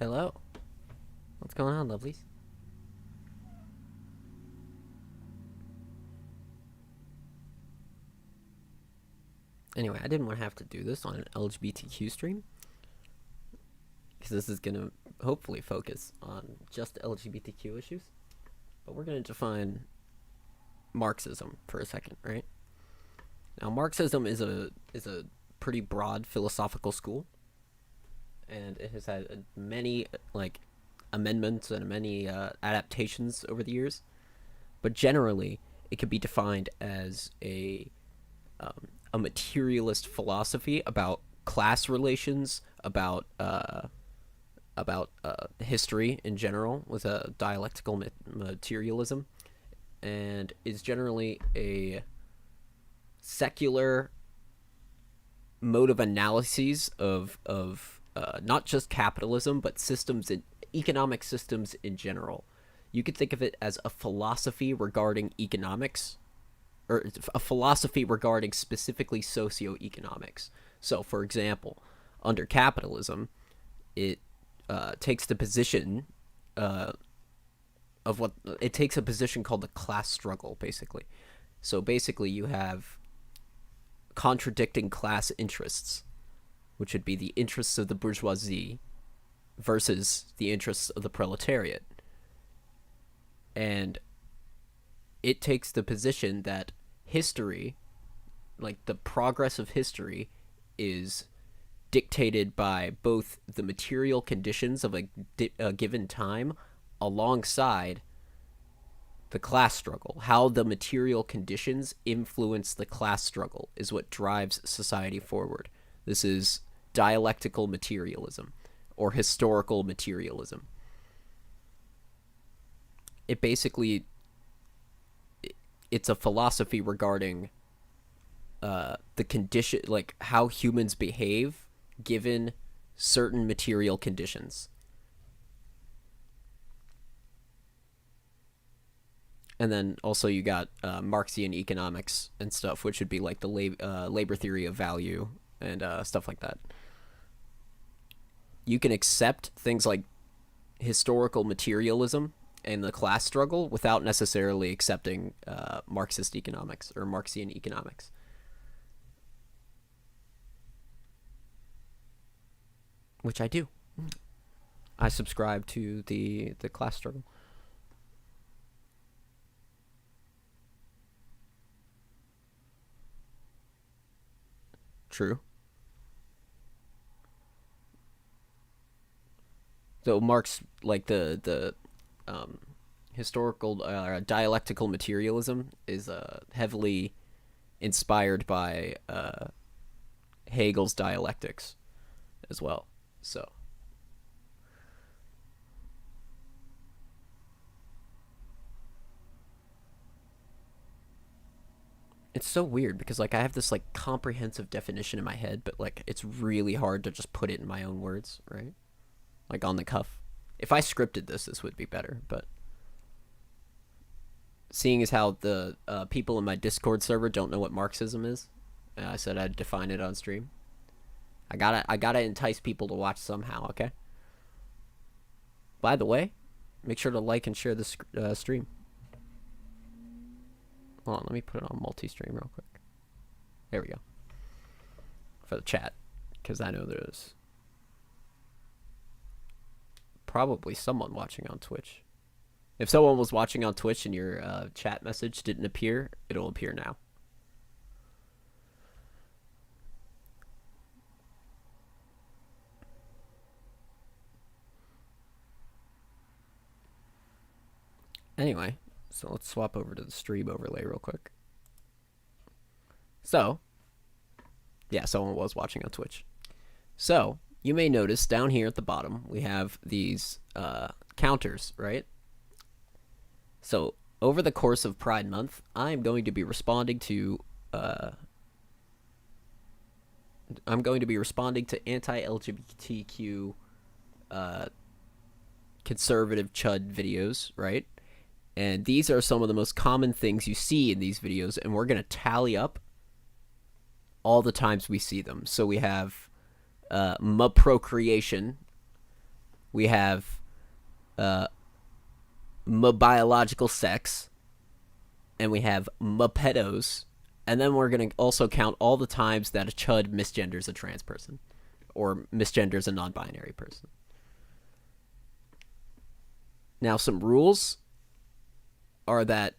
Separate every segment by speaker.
Speaker 1: Hello. What's going on, lovelies? Anyway, I didn't want to have to do this on an LGBTQ stream because this is going to hopefully focus on just LGBTQ issues. But we're going to define Marxism for a second, right? Now, Marxism is a pretty broad philosophical school, and it has had many amendments and many adaptations over the years. But generally, it can be defined as a materialist philosophy about class relations, about history in general, with a dialectical materialism, and is generally a secular mode of analyses of not just capitalism but systems in economic systems in general. You could think of it as a philosophy regarding economics, or a philosophy regarding specifically socioeconomics. So, for example, under capitalism, it takes the position of what it takes a position called the class struggle, basically. So basically, you have contradicting class interests, which would be the interests of the bourgeoisie versus the interests of the proletariat. And it takes the position that history, like the progress of history, is dictated by both the material conditions of a given time alongside the class struggle. How the material conditions influence the class struggle is what drives society forward. This is dialectical materialism or historical materialism. It basically it's a philosophy regarding the condition, like how humans behave given certain material conditions. And then also you got Marxian economics and stuff, which would be like the labor theory of value and stuff like that. You can accept things like historical materialism and the class struggle without necessarily accepting Marxist economics or Marxian economics. Which I do. I subscribe to the class struggle. True. So Marx, like the historical dialectical materialism, is heavily inspired by Hegel's dialectics as well. So it's so weird because like I have this like comprehensive definition in my head, but like it's really hard to just put it in my own words, right? Like on the cuff. If I scripted this would be better. But seeing as how the people in my Discord server don't know what Marxism is, I said I'd define it on stream. I gotta entice people to watch somehow. Okay. By the way, make sure to like and share this stream. Hold on, let me put it on multi-stream real quick. There we go. For the chat, because I know there's probably someone watching on Twitch. If someone was watching on Twitch and your chat message didn't appear, it'll appear now. Anyway, so let's swap over to the stream overlay real quick. So, yeah, someone was watching on Twitch. So, you may notice down here at the bottom, we have these counters, right? So, over the course of Pride Month, I'm going to be responding to anti-LGBTQ conservative chud videos, right? And these are some of the most common things you see in these videos, and we're going to tally up all the times we see them. So we have procreation, we have biological sex, and we have pedos, and then we're going to also count all the times that a chud misgenders a trans person or misgenders a non-binary person. Now, some rules are that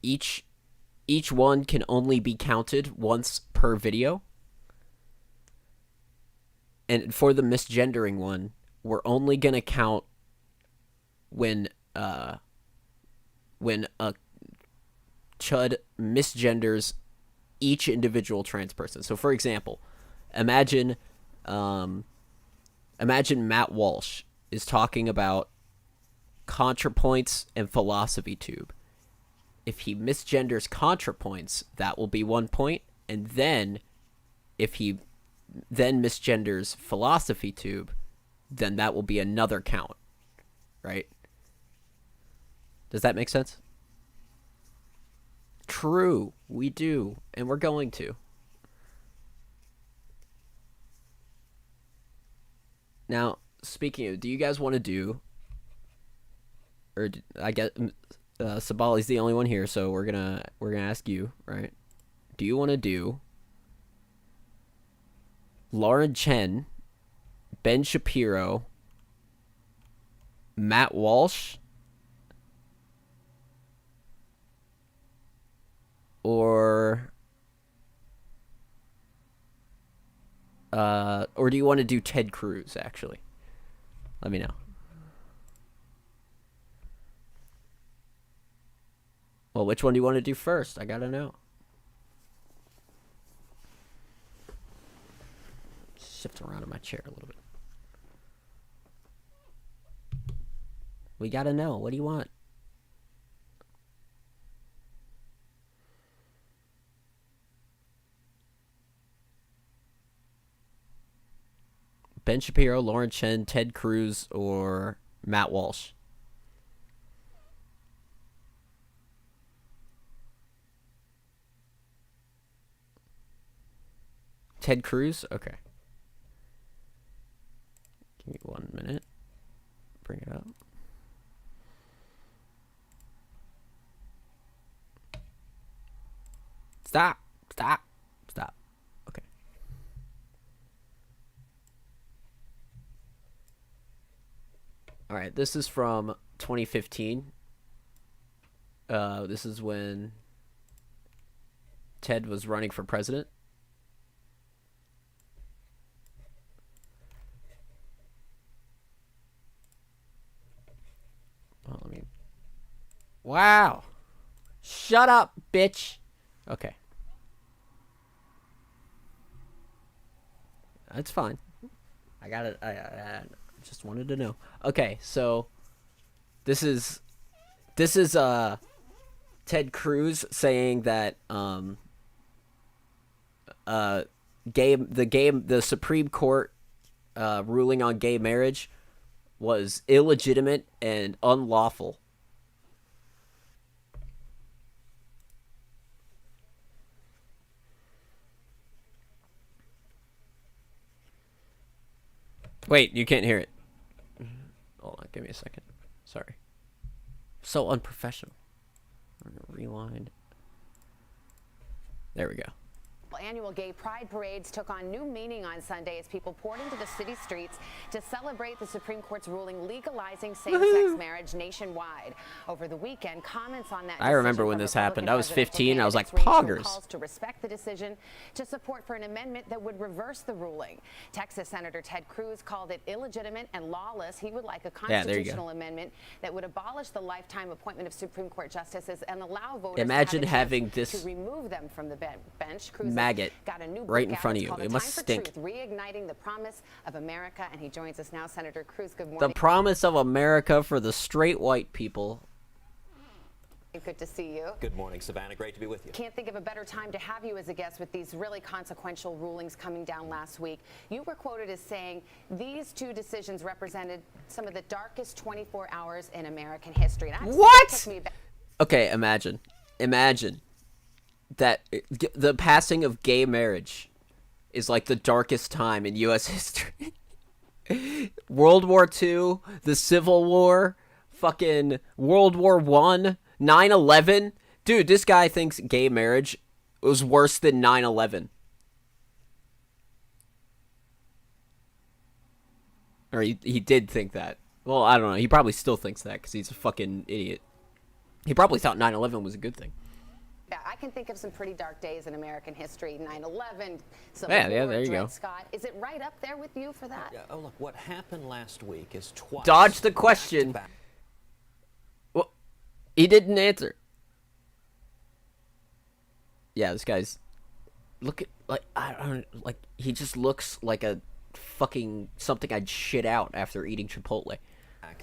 Speaker 1: each one can only be counted once per video. And for the misgendering one, we're only going to count when a chud misgenders each individual trans person. So, for example, imagine Matt Walsh is talking about ContraPoints and Philosophy Tube. If he misgenders ContraPoints, that will be 1 point, and then if he then misgenders Philosophy Tube, then that will be another count, right? Does that make sense? True, we do, and we're going to. Now, speaking of, do you guys want to do, or I guess Sabali's the only one here, so we're gonna ask you, right? Do you want to do Lauren Chen, Ben Shapiro, Matt Walsh, or do you want to do Ted Cruz, actually? Let me know. Well, which one do you want to do first? I gotta know. Shift around in my chair a little bit. We gotta know. What do you want? Ben Shapiro, Lauren Chen, Ted Cruz, or Matt Walsh? Ted Cruz? Okay. Give me 1 minute. Bring it up. Stop. Okay. All right, this is from 2015. This is when Ted was running for president. Well, I mean, wow. Shut up, bitch. Okay. That's fine. I got it. I just wanted to know. Okay, so this is Ted Cruz saying that the Supreme Court ruling on gay marriage was illegitimate and unlawful. Wait, you can't hear it. Hold on, give me a second. Sorry. So unprofessional. I'm gonna rewind. There we go.
Speaker 2: Annual gay pride parades took on new meaning on Sunday as people poured into the city streets to celebrate the Supreme Court's ruling legalizing same-sex marriage nationwide. Over the weekend, comments on that
Speaker 1: I remember when this happened. I was 15. I was like, poggers.
Speaker 2: Calls to respect the decision to support for an amendment that would reverse the ruling. Texas Senator Ted Cruz called it illegitimate and lawless. He would like a constitutional amendment that would abolish the lifetime appointment of Supreme Court justices and allow voters
Speaker 1: Imagine having this
Speaker 2: to remove them from the bench. Cruz
Speaker 1: maggot
Speaker 2: got a new
Speaker 1: right in front of you. It must stink.
Speaker 2: Reigniting the promise of America, and he joins us now. Senator Cruz, good morning.
Speaker 1: The promise of America for the straight white people.
Speaker 2: Good to see you.
Speaker 3: Good morning, Savannah. Great to be with you.
Speaker 2: Can't think of a better time to have you as a guest with these really consequential rulings coming down last week. You were quoted as saying these two decisions represented some of the darkest 24 hours in American history. And
Speaker 1: what? Okay, imagine that the passing of gay marriage is like the darkest time in U.S. history. World War II, the Civil War, fucking World War I, 9/11. Dude, this guy thinks gay marriage was worse than 9/11. Or he did think that. Well, I don't know. He probably still thinks that because he's a fucking idiot. He probably thought 9/11 was a good thing.
Speaker 2: Yeah, I can think of some pretty dark days in American history. 9/11,
Speaker 1: yeah, there you go.
Speaker 2: Scott. Is it right up there with you for that?
Speaker 3: Oh, look, what happened last week is twice.
Speaker 1: Dodge the question. Well, he didn't answer. Yeah, this guy's... Look at... Like, I don't... Like, he just looks like a fucking... something I'd shit out after eating Chipotle.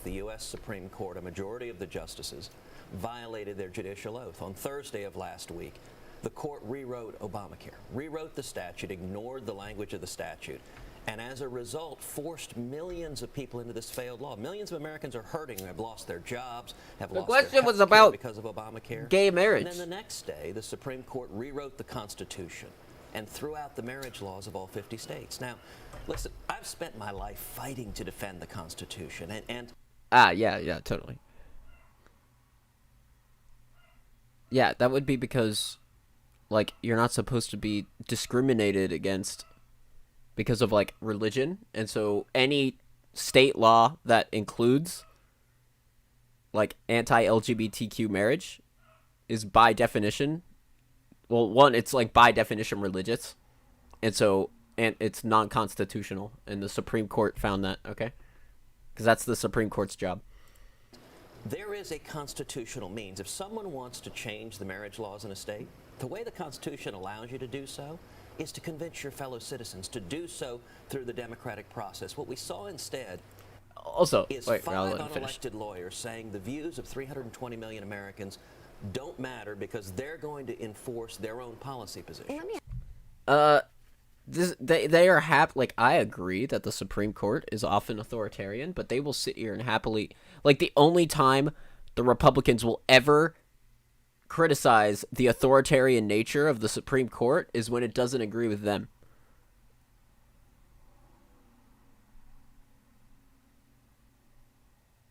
Speaker 3: The U.S. Supreme Court, a majority of the justices, violated their judicial oath. On Thursday of last week, the court rewrote Obamacare, rewrote the statute, ignored the language of the statute, and as a result, forced millions of people into this failed law. Millions of Americans are hurting, have lost their jobs, have lost their health care because of Obamacare.
Speaker 1: Gay marriage.
Speaker 3: And then the next day, the Supreme Court rewrote the Constitution and threw out the marriage laws of all 50 states. Now, listen, I've spent my life fighting to defend the Constitution, and
Speaker 1: yeah, totally. Yeah, that would be because, like, you're not supposed to be discriminated against because of, like, religion. And so any state law that includes, like, anti-LGBTQ marriage is by definition, well, one, it's, like, by definition religious. And so, and it's non-constitutional. And the Supreme Court found that, okay? Because that's the Supreme Court's job.
Speaker 3: There is a constitutional means. If someone wants to change the marriage laws in a state, the way the Constitution allows you to do so is to convince your fellow citizens to do so through the democratic process. What we saw instead
Speaker 1: also
Speaker 3: is five unelected lawyers saying the views of 320 million Americans don't matter because they're going to enforce their own policy positions.
Speaker 1: They are like, I agree that the Supreme Court is often authoritarian, but they will sit here and happily, like, the only time the Republicans will ever criticize the authoritarian nature of the Supreme Court is when it doesn't agree with them.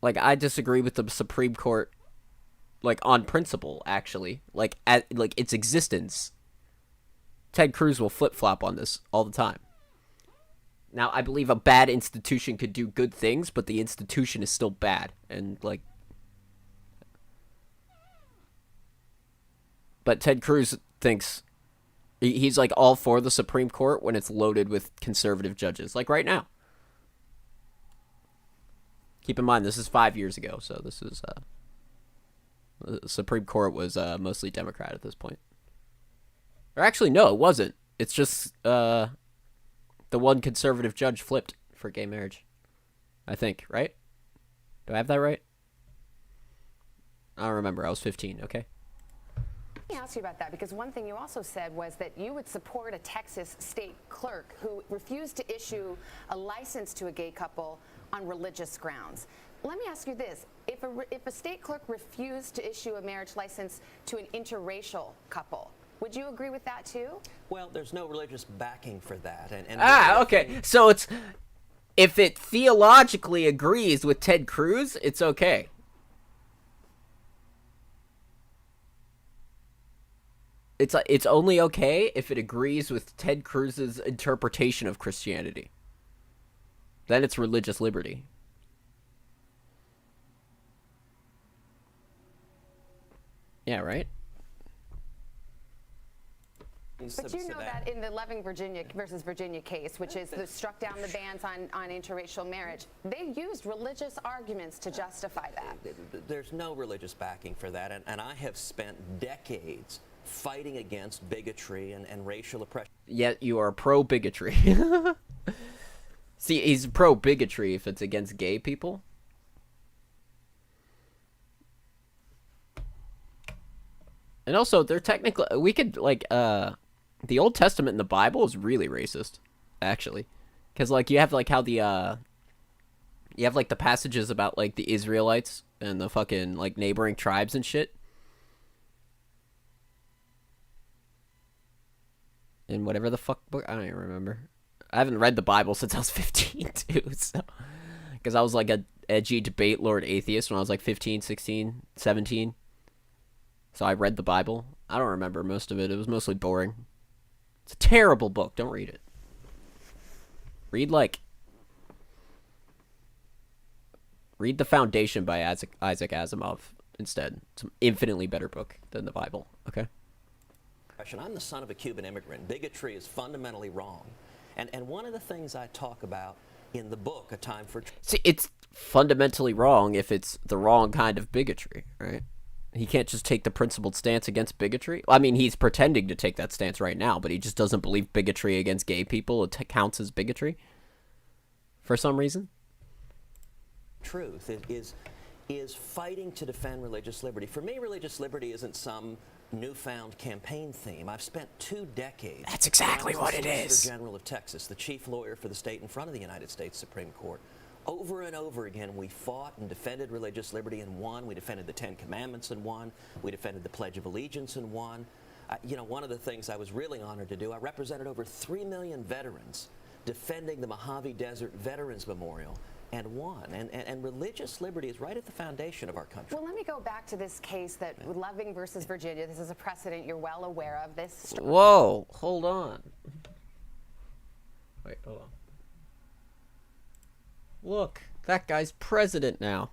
Speaker 1: Like, I disagree with the Supreme Court, like, on principle, actually, like, at like its existence. Ted Cruz will flip-flop on this all the time. Now, I believe a bad institution could do good things, but the institution is still bad. And, like... But Ted Cruz thinks... He's, like, all for the Supreme Court when it's loaded with conservative judges. Like, right now. Keep in mind, this is 5 years ago, so this is... the Supreme Court was mostly Democrat at this point. Or actually, no, it wasn't. It's just the one conservative judge flipped for gay marriage. I think, right? Do I have that right? I don't remember. I was 15, okay?
Speaker 2: Let me ask you about that, because one thing you also said was that you would support a Texas state clerk who refused to issue a license to a gay couple on religious grounds. Let me ask you this. If a state clerk refused to issue a marriage license to an interracial couple, would you agree with that too?
Speaker 3: Well, there's no religious backing for that.
Speaker 1: Okay. So it's, if it theologically agrees with Ted Cruz, it's okay. It's only okay if it agrees with Ted Cruz's interpretation of Christianity. Then it's religious liberty. Yeah, right?
Speaker 2: But you know that in the Loving Virginia versus Virginia case, which is the struck down the bans on interracial marriage, they used religious arguments to justify that.
Speaker 3: There's no religious backing for that, and I have spent decades fighting against bigotry and racial oppression.
Speaker 1: Yet you are pro-bigotry. See, he's pro-bigotry if it's against gay people. And also, they're technically, we could, like, the Old Testament in the Bible is really racist, actually. Because, like, you have, like, how the, you have, like, the passages about, like, the Israelites and the fucking, like, neighboring tribes and shit. in whatever the fuck book. I don't even remember. I haven't read the Bible since I was 15 too, so because I was like a edgy debate lord atheist when I was like 15, 16, 17. So I read the Bible. I don't remember most of it. It was mostly boring. It's a terrible book. Don't read it. Read The Foundation by Isaac Asimov instead. It's an infinitely better book than the Bible. Okay.
Speaker 3: I'm the son of a Cuban immigrant. Bigotry is fundamentally wrong. And one of the things I talk about in the book, A Time for...
Speaker 1: See, it's fundamentally wrong if it's the wrong kind of bigotry, right? He can't just take the principled stance against bigotry. I mean, he's pretending to take that stance right now, but he just doesn't believe bigotry against gay people counts as bigotry for some reason.
Speaker 3: Truth is fighting to defend religious liberty. For me, religious liberty isn't some newfound campaign theme. I've spent 2 decades.
Speaker 1: That's exactly what it is.
Speaker 3: Solicitor General of Texas, the chief lawyer for the state in front of the United States Supreme Court. Over and over again, we fought and defended religious liberty and won. We defended the 10 Commandments and won. We defended the Pledge of Allegiance and won. One of the things I was really honored to do, I represented over 3 million veterans defending the Mojave Desert Veterans Memorial and won. And religious liberty is right at the foundation of our country.
Speaker 2: Well, let me go back to this case that Loving versus Virginia. This is a precedent you're well aware of. This.
Speaker 1: Whoa, hold on. Wait, hold on. Look, that guy's president now.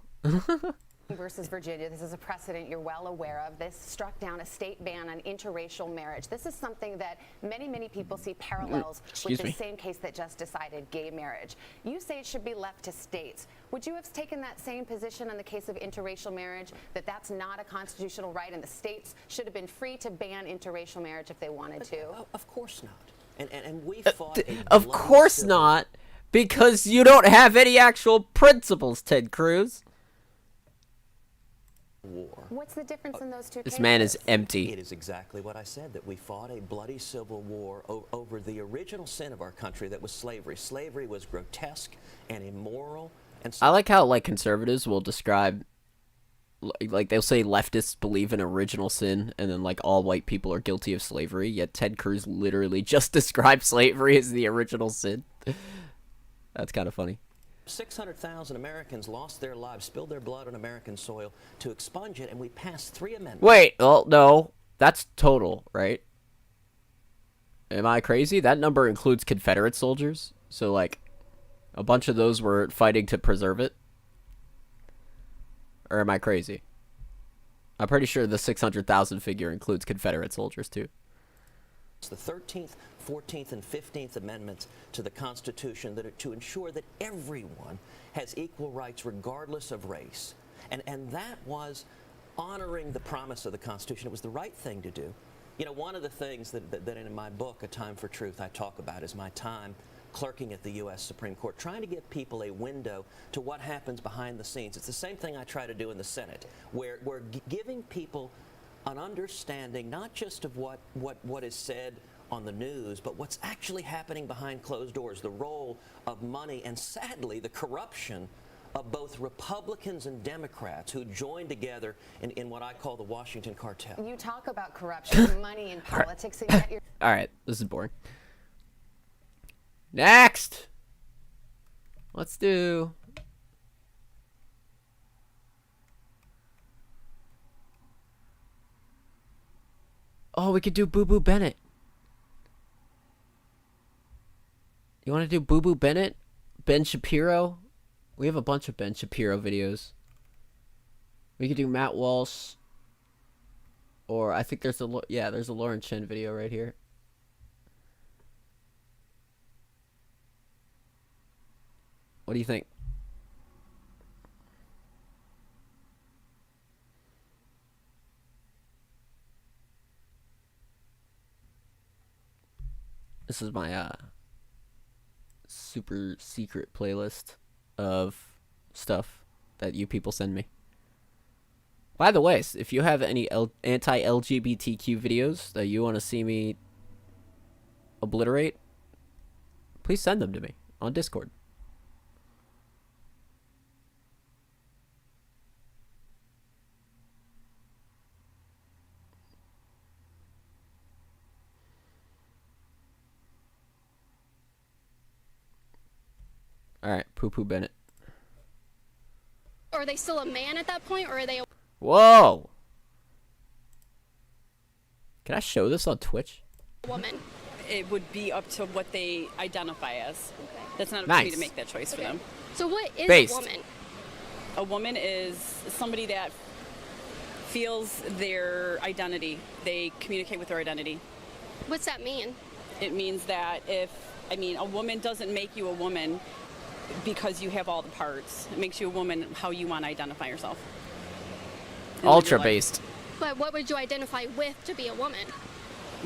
Speaker 2: Versus Virginia. This is a precedent you're well aware of. This struck down a state ban on interracial marriage. This is something that many people see parallels with the same case that just decided gay marriage. You say it should be left to states. Would you have taken that same position in the case of interracial marriage, that that's not a constitutional right and the states should have been free to ban interracial marriage if they wanted to?
Speaker 3: Of course not. And we fought
Speaker 1: of course not, because you don't have any actual principles, Ted Cruz.
Speaker 3: War.
Speaker 2: What's the difference in those two cases?
Speaker 1: This man is empty.
Speaker 3: It is exactly what I said, that we fought a bloody civil war over the original sin of our country that was slavery. Slavery was grotesque and immoral. And
Speaker 1: I like how conservatives will describe, they'll say leftists believe in original sin and then all white people are guilty of slavery, yet Ted Cruz literally just described slavery as the original sin. That's kind of funny.
Speaker 3: 600,000 Americans lost their lives, spilled their blood on American soil to expunge it, and we passed 3 amendments.
Speaker 1: Wait, well, no. That's total, right? Am I crazy? That number includes Confederate soldiers. So, a bunch of those were fighting to preserve it? Or am I crazy? I'm pretty sure the 600,000 figure includes Confederate soldiers, too.
Speaker 3: It's the 13th, 14th, and 15th Amendments to the Constitution that are to ensure that everyone has equal rights regardless of race. And that was honoring the promise of the Constitution. It was the right thing to do. One of the things that in my book, A Time for Truth, I talk about is my time clerking at the U.S. Supreme Court, trying to give people a window to what happens behind the scenes. It's the same thing I try to do in the Senate, where we're giving people an understanding not just of what is said on the news, but what's actually happening behind closed doors, the role of money and, sadly, the corruption of both Republicans and Democrats who joined together in what I call the Washington cartel.
Speaker 2: You talk about corruption, money, and politics, and yet you're...
Speaker 1: All right, this is boring. Next! Let's do... Oh, we could do Boo Boo Bennett. You want to do Boo Boo Bennett? Ben Shapiro? We have a bunch of Ben Shapiro videos. We could do Matt Walsh. Or I think there's there's a Lauren Chen video right here. What do you think? This is my super secret playlist of stuff that you people send me. By the way, if you have any anti-LGBTQ videos that you want to see me obliterate, please send them to me on Discord. All right, Poo Poo Bennett.
Speaker 4: Are they still a man at that point, or are they a
Speaker 1: Whoa! Can I show this on Twitch?
Speaker 4: woman?
Speaker 5: It would be up to what they identify as.
Speaker 4: Okay.
Speaker 5: That's not up to me
Speaker 1: Nice.
Speaker 5: to make that choice for them.
Speaker 4: So what is
Speaker 1: Based.
Speaker 4: a woman?
Speaker 5: A woman is somebody that feels their identity. They communicate with their identity.
Speaker 4: What's that mean?
Speaker 5: It means that a woman doesn't make you a woman because you have all the parts. It makes you a woman how you want to identify yourself. And live your
Speaker 1: Ultra
Speaker 5: life.
Speaker 1: based.
Speaker 4: But what would you identify with to be a woman?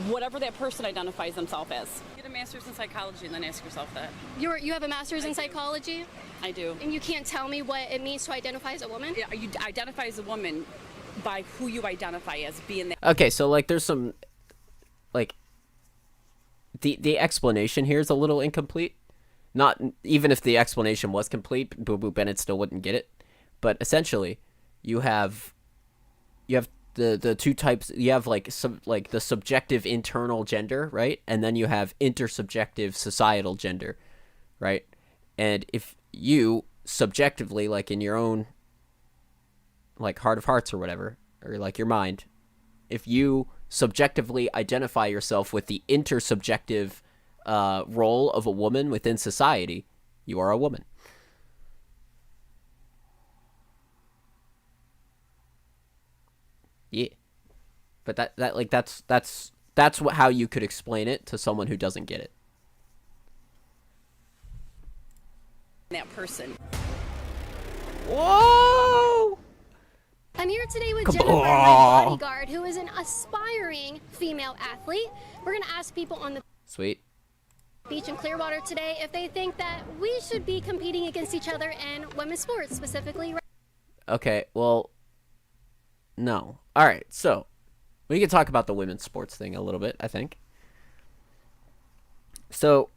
Speaker 5: Whatever that person identifies themselves as. Get a master's in psychology and then ask yourself that.
Speaker 4: You have a master's in psychology,
Speaker 5: I do.
Speaker 4: and you can't tell me what it means to identify as a woman?
Speaker 5: Yeah, you identify as a woman by who you identify as being that.
Speaker 1: Okay, so like there's some like the explanation here is a little incomplete. Not even if the explanation was complete, Boo Boo Bennett still wouldn't get it. But essentially, you have the two types. You have like the subjective internal gender, right? And then you have intersubjective societal gender, right? And if you subjectively, like in your own like heart of hearts or whatever, or like your mind, if you subjectively identify yourself with the intersubjective role of a woman within society, you are a woman. Yeah, but that's how you could explain it to someone who doesn't get it.
Speaker 5: That person.
Speaker 1: Whoa!
Speaker 4: I'm here today with Jennifer, my bodyguard, who is an aspiring female athlete. We're going to ask people on the
Speaker 1: Sweet.
Speaker 4: beach in Clearwater today if they think that we should be competing against each other in women's sports, specifically.
Speaker 1: Okay, well, no. All right, so we can talk about the women's sports thing a little bit, I think. So,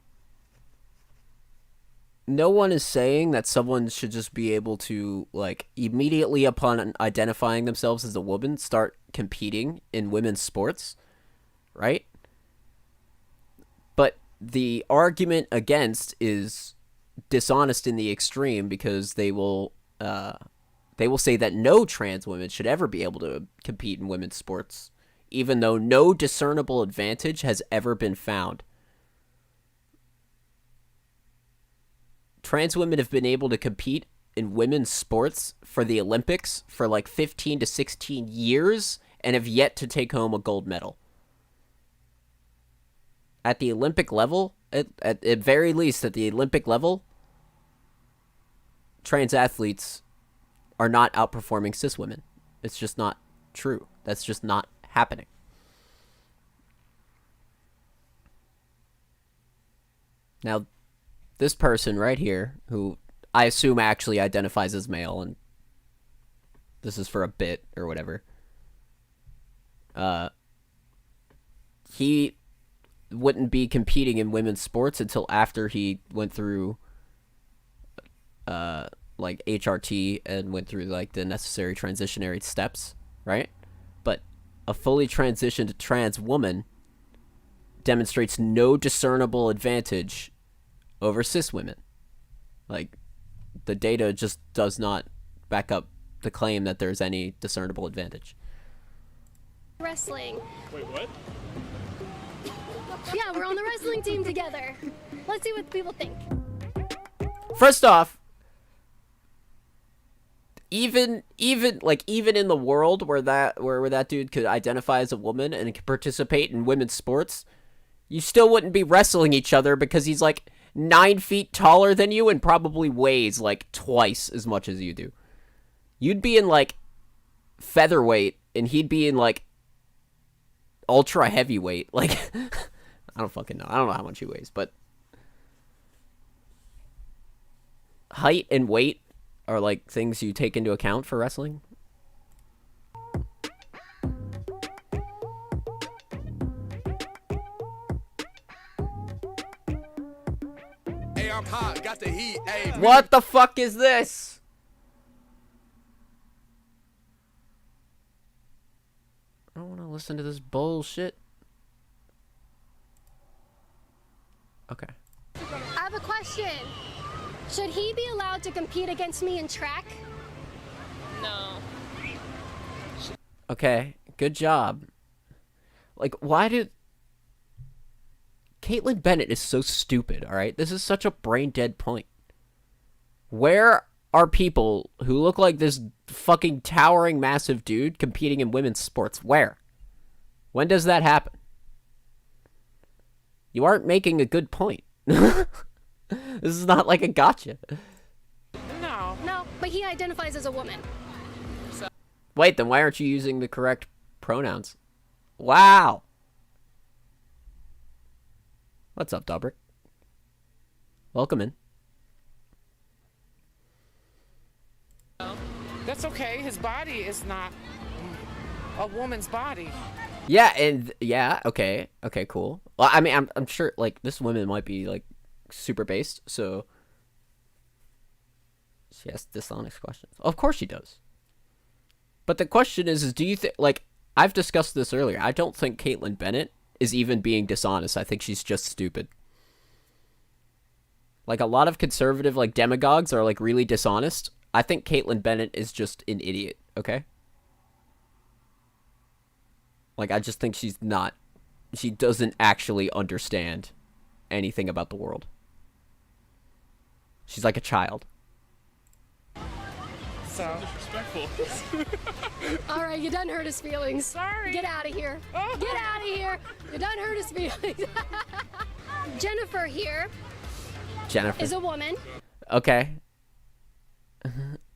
Speaker 1: no one is saying that someone should just be able to, like, immediately upon identifying themselves as a woman, start competing in women's sports, right? But the argument against is dishonest in the extreme because they will say that no trans women should ever be able to compete in women's sports, even though no discernible advantage has ever been found. Trans women have been able to compete in women's sports for the Olympics for like 15 to 16 years and have yet to take home a gold medal. At the Olympic level, at very least at the Olympic level, trans athletes are not outperforming cis women. It's just not true. That's just not happening. Now, this person right here, who I assume actually identifies as male, and this is for a bit or whatever, he wouldn't be competing in women's sports until after he went through like HRT and went through like the necessary transitionary steps, right? But a fully transitioned trans woman demonstrates no discernible advantage over cis women. Like, the data just does not back up the claim that there's any discernible advantage.
Speaker 4: Wrestling.
Speaker 6: Wait, what?
Speaker 4: Yeah, we're on the wrestling team together. Let's see what people think.
Speaker 1: First off, even in the world where that dude could identify as a woman and could participate in women's sports, you still wouldn't be wrestling each other because he's like 9 feet taller than you and probably weighs like twice as much as you do. You'd be in like featherweight and he'd be in like ultra heavyweight. Like, I don't fucking know. I don't know how much he weighs, but height and weight are like things you take into account for wrestling.
Speaker 6: Hey, I'm hot, got the heat. Hey,
Speaker 1: What the fuck is this? I don't want to listen to this bullshit. Okay.
Speaker 4: I have a question. Should he be allowed to compete against me in track?
Speaker 7: No.
Speaker 1: Okay, good job. Like, why did... Caitlyn Bennett is so stupid, alright? This is such a brain-dead point. Where are people who look like this fucking towering massive dude competing in women's sports? Where? When does that happen? You aren't making a good point. This is not like a gotcha.
Speaker 7: No.
Speaker 4: No, but he identifies as a woman.
Speaker 1: Wait, then why aren't you using the correct pronouns? Wow. What's up, Dobrik? Welcome in.
Speaker 7: That's okay. His body is not a woman's body.
Speaker 1: Yeah, and yeah, okay, cool. Well, I mean, I'm sure like this woman might be like super based, so she asks dishonest questions. Of course she does. But the question is do you think, like, I've discussed this earlier. I don't think Caitlyn Bennett is even being dishonest. I think she's just stupid. Like, a lot of conservative, like, demagogues are, like, really dishonest. I think Caitlyn Bennett is just an idiot, okay? Like, I just think she's not... She doesn't actually understand anything about the world. She's like a child.
Speaker 7: So
Speaker 6: Disrespectful.
Speaker 4: All right, you done hurt his feelings.
Speaker 7: Sorry.
Speaker 4: Get out of here. Get out of here. You done hurt his feelings. Jennifer here
Speaker 1: Jennifer.
Speaker 4: is a woman.
Speaker 1: Okay.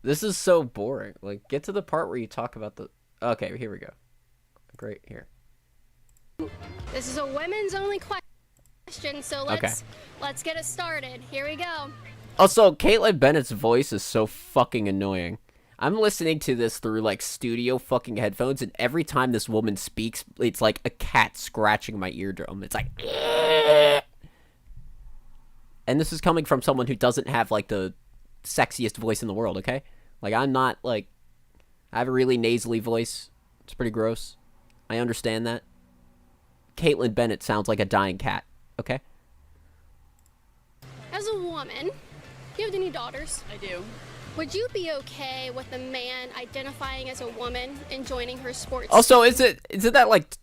Speaker 1: This is so boring. Like, get to the part where you talk about the... Okay, here we go. Great, here.
Speaker 4: This is a women's only question, so let's get it started. Here we go.
Speaker 1: Also, Caitlyn Bennett's voice is so fucking annoying. I'm listening to this through, like, studio fucking headphones, and every time this woman speaks, it's like a cat scratching my eardrum. It's like... And this is coming from someone who doesn't have, like, the sexiest voice in the world, okay? Like, I'm not, like... I have a really nasally voice. It's pretty gross. I understand that. Caitlyn Bennett sounds like a dying cat, okay?
Speaker 4: As a woman, do you have any daughters?
Speaker 5: I do.
Speaker 4: Would you be okay with a man identifying as a woman and joining her sports?
Speaker 1: Also, isn't that, like,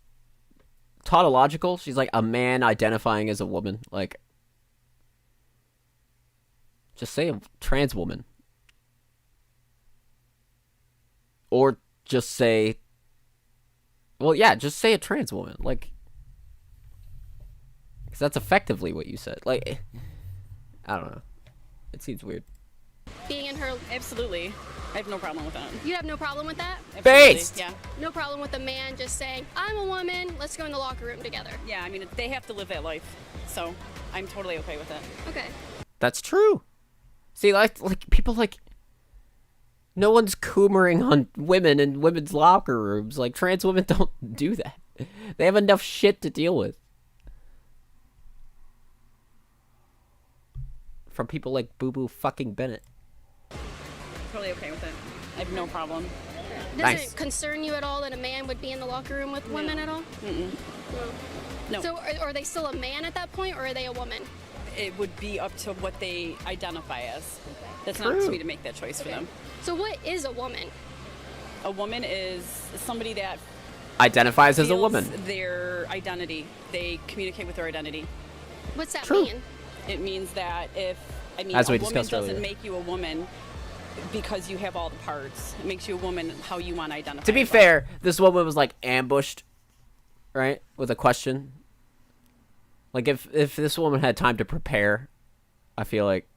Speaker 1: tautological? She's like a man identifying as a woman. Like, just say a trans woman. Or just say... Well, yeah, just say a trans woman. Like... Because that's effectively what you said. Like... I don't know. It seems weird.
Speaker 4: Being in her...
Speaker 5: Absolutely. I have no problem with that.
Speaker 4: You have no problem with that?
Speaker 5: Absolutely.
Speaker 1: Based!
Speaker 5: Yeah.
Speaker 4: No problem with a man just saying, I'm a woman, let's go in the locker room together.
Speaker 5: Yeah, I mean, they have to live that life. So, I'm totally okay with it.
Speaker 4: Okay.
Speaker 1: That's true. See, like people, like... No one's coomering on women in women's locker rooms. Like, trans women don't do that. They have enough shit to deal with. From people like Boo Boo fucking Bennett.
Speaker 5: Totally okay with it. I have no problem.
Speaker 4: Does
Speaker 1: Nice.
Speaker 4: it concern you at all that a man would be in the locker room with women at all?
Speaker 5: Mm-mm. No.
Speaker 4: So are they still a man at that point, or are they a woman?
Speaker 5: It would be up to what they identify as. That's not
Speaker 1: True.
Speaker 5: up to me to make that choice for them.
Speaker 4: So what is a woman?
Speaker 5: A woman is somebody that
Speaker 1: Identifies as a
Speaker 5: feels
Speaker 1: woman.
Speaker 5: their identity. They communicate with their identity.
Speaker 4: What's that
Speaker 1: True.
Speaker 4: mean?
Speaker 5: It means that if, I mean,
Speaker 1: As we
Speaker 5: a woman
Speaker 1: discussed
Speaker 5: doesn't
Speaker 1: earlier.
Speaker 5: make you a woman because you have all the parts. It makes you a woman how you want to identify.
Speaker 1: To be
Speaker 5: yourself.
Speaker 1: fair, this woman was like ambushed, right? With a question. Like, if this woman had time to prepare, I feel like...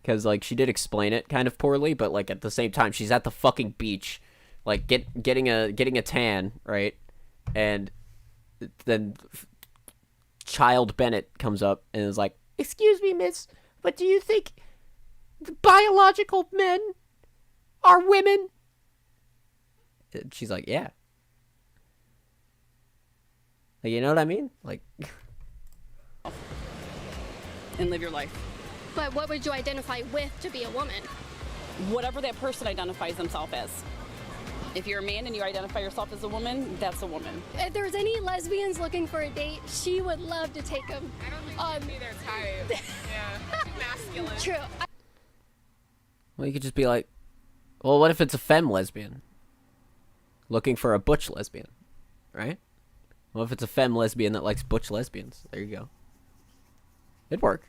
Speaker 1: Because, like, she did explain it kind of poorly, but, like, at the same time, she's at the fucking beach, like, getting a tan, right? And then Child Bennett comes up and is like, "Excuse me, miss, but do you think the biological men are women?" And she's like, "Yeah." Like, you know what I mean? Like...
Speaker 5: And live your life.
Speaker 4: But what would you identify with to be a woman?
Speaker 5: Whatever that person identifies themselves as. If you're a man and you identify yourself as a woman, that's a woman.
Speaker 4: If there's any lesbians looking for a date, she would love to take them.
Speaker 7: I don't think she'd be their type. Yeah, too masculine.
Speaker 4: True.
Speaker 1: Well, you could just be like, well, what if it's a femme lesbian looking for a butch lesbian, right? What if it's a femme lesbian that likes butch lesbians? There you go. It'd work.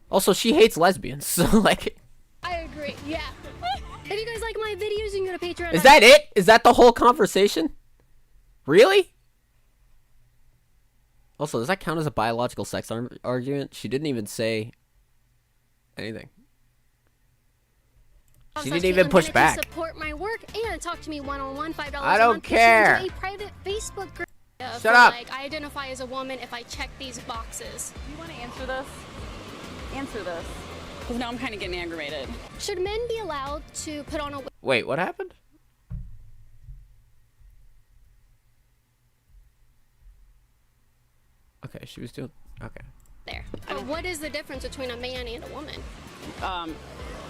Speaker 1: Also, she hates lesbians, so like...
Speaker 4: I agree, yeah. If you guys like my videos, you can go to Patreon.
Speaker 1: Is that it? Is that the whole conversation? Really? Also, does that count as a biological sex argument? She didn't even say anything. She didn't even push back.
Speaker 4: Support my work and talk to me one-on-one, $5
Speaker 1: I don't care.
Speaker 4: A private Facebook group.
Speaker 1: Shut up.
Speaker 4: Like, I identify as a woman if I check these boxes.
Speaker 5: You want to answer this? Answer this. Because now I'm kind of getting aggravated.
Speaker 4: Should men be allowed to put on a wig?
Speaker 1: Wait, what happened? Okay, she was doing... Okay.
Speaker 4: There. What is the difference between a man and a woman?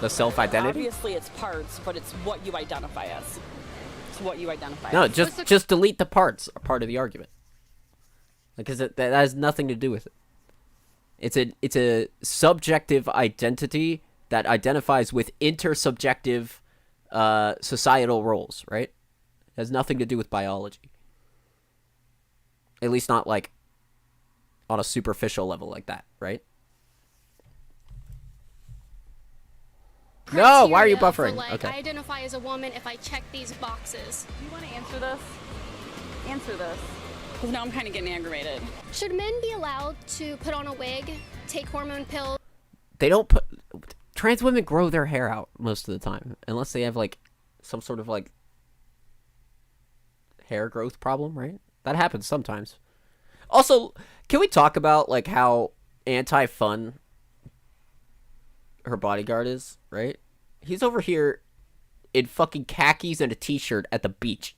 Speaker 1: The self-identity?
Speaker 5: Obviously, it's parts, but it's what you identify as. It's what you identify
Speaker 1: No,
Speaker 5: as.
Speaker 1: just delete the parts are part of the argument. Because that has nothing to do with it. It's a subjective identity that identifies with intersubjective societal roles, right? It has nothing to do with biology. At least not like on a superficial level like that, right? No, why are you buffering?
Speaker 4: Like,
Speaker 1: okay.
Speaker 4: I identify as a woman if I check these boxes.
Speaker 5: You want to answer this? Answer this. Because now I'm kind of getting aggravated.
Speaker 4: Should men be allowed to put on a wig, take hormone pills?
Speaker 1: They don't put... Trans women grow their hair out most of the time. Unless they have, like, some sort of, like, hair growth problem, right? That happens sometimes. Also, can we talk about, like, how anti-fun her bodyguard is, right? He's over here in fucking khakis and a t-shirt at the beach.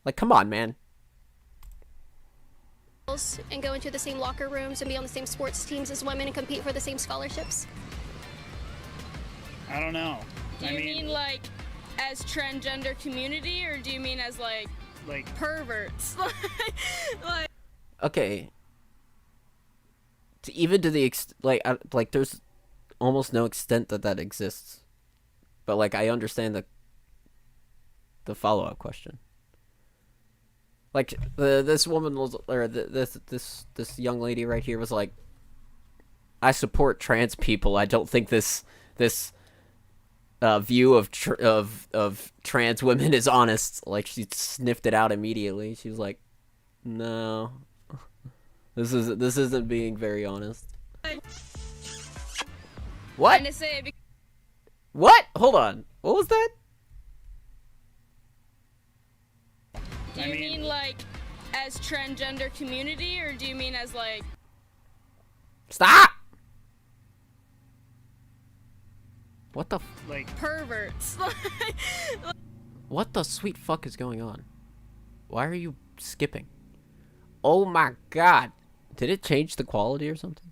Speaker 1: Like, come on, man.
Speaker 4: And go into the same locker rooms and be on the same sports teams as women and compete for the same scholarships?
Speaker 8: I don't know.
Speaker 9: Do you mean like as transgender community, or do you mean as like perverts? like
Speaker 1: Okay. Even to the like there's almost no extent that exists. But like I understand the follow-up question. Like this woman was, or this young lady right here was like, I support trans people. I don't think this view of trans women is honest. Like she sniffed it out immediately. She was like, no, this isn't being very honest. What? What? Hold on. What was that?
Speaker 9: Do you mean like as transgender community, or do you mean as like...
Speaker 1: Stop! What the
Speaker 9: perverts?
Speaker 1: What the sweet fuck is going on? Why are you skipping? Oh my god. Did it change the quality or something?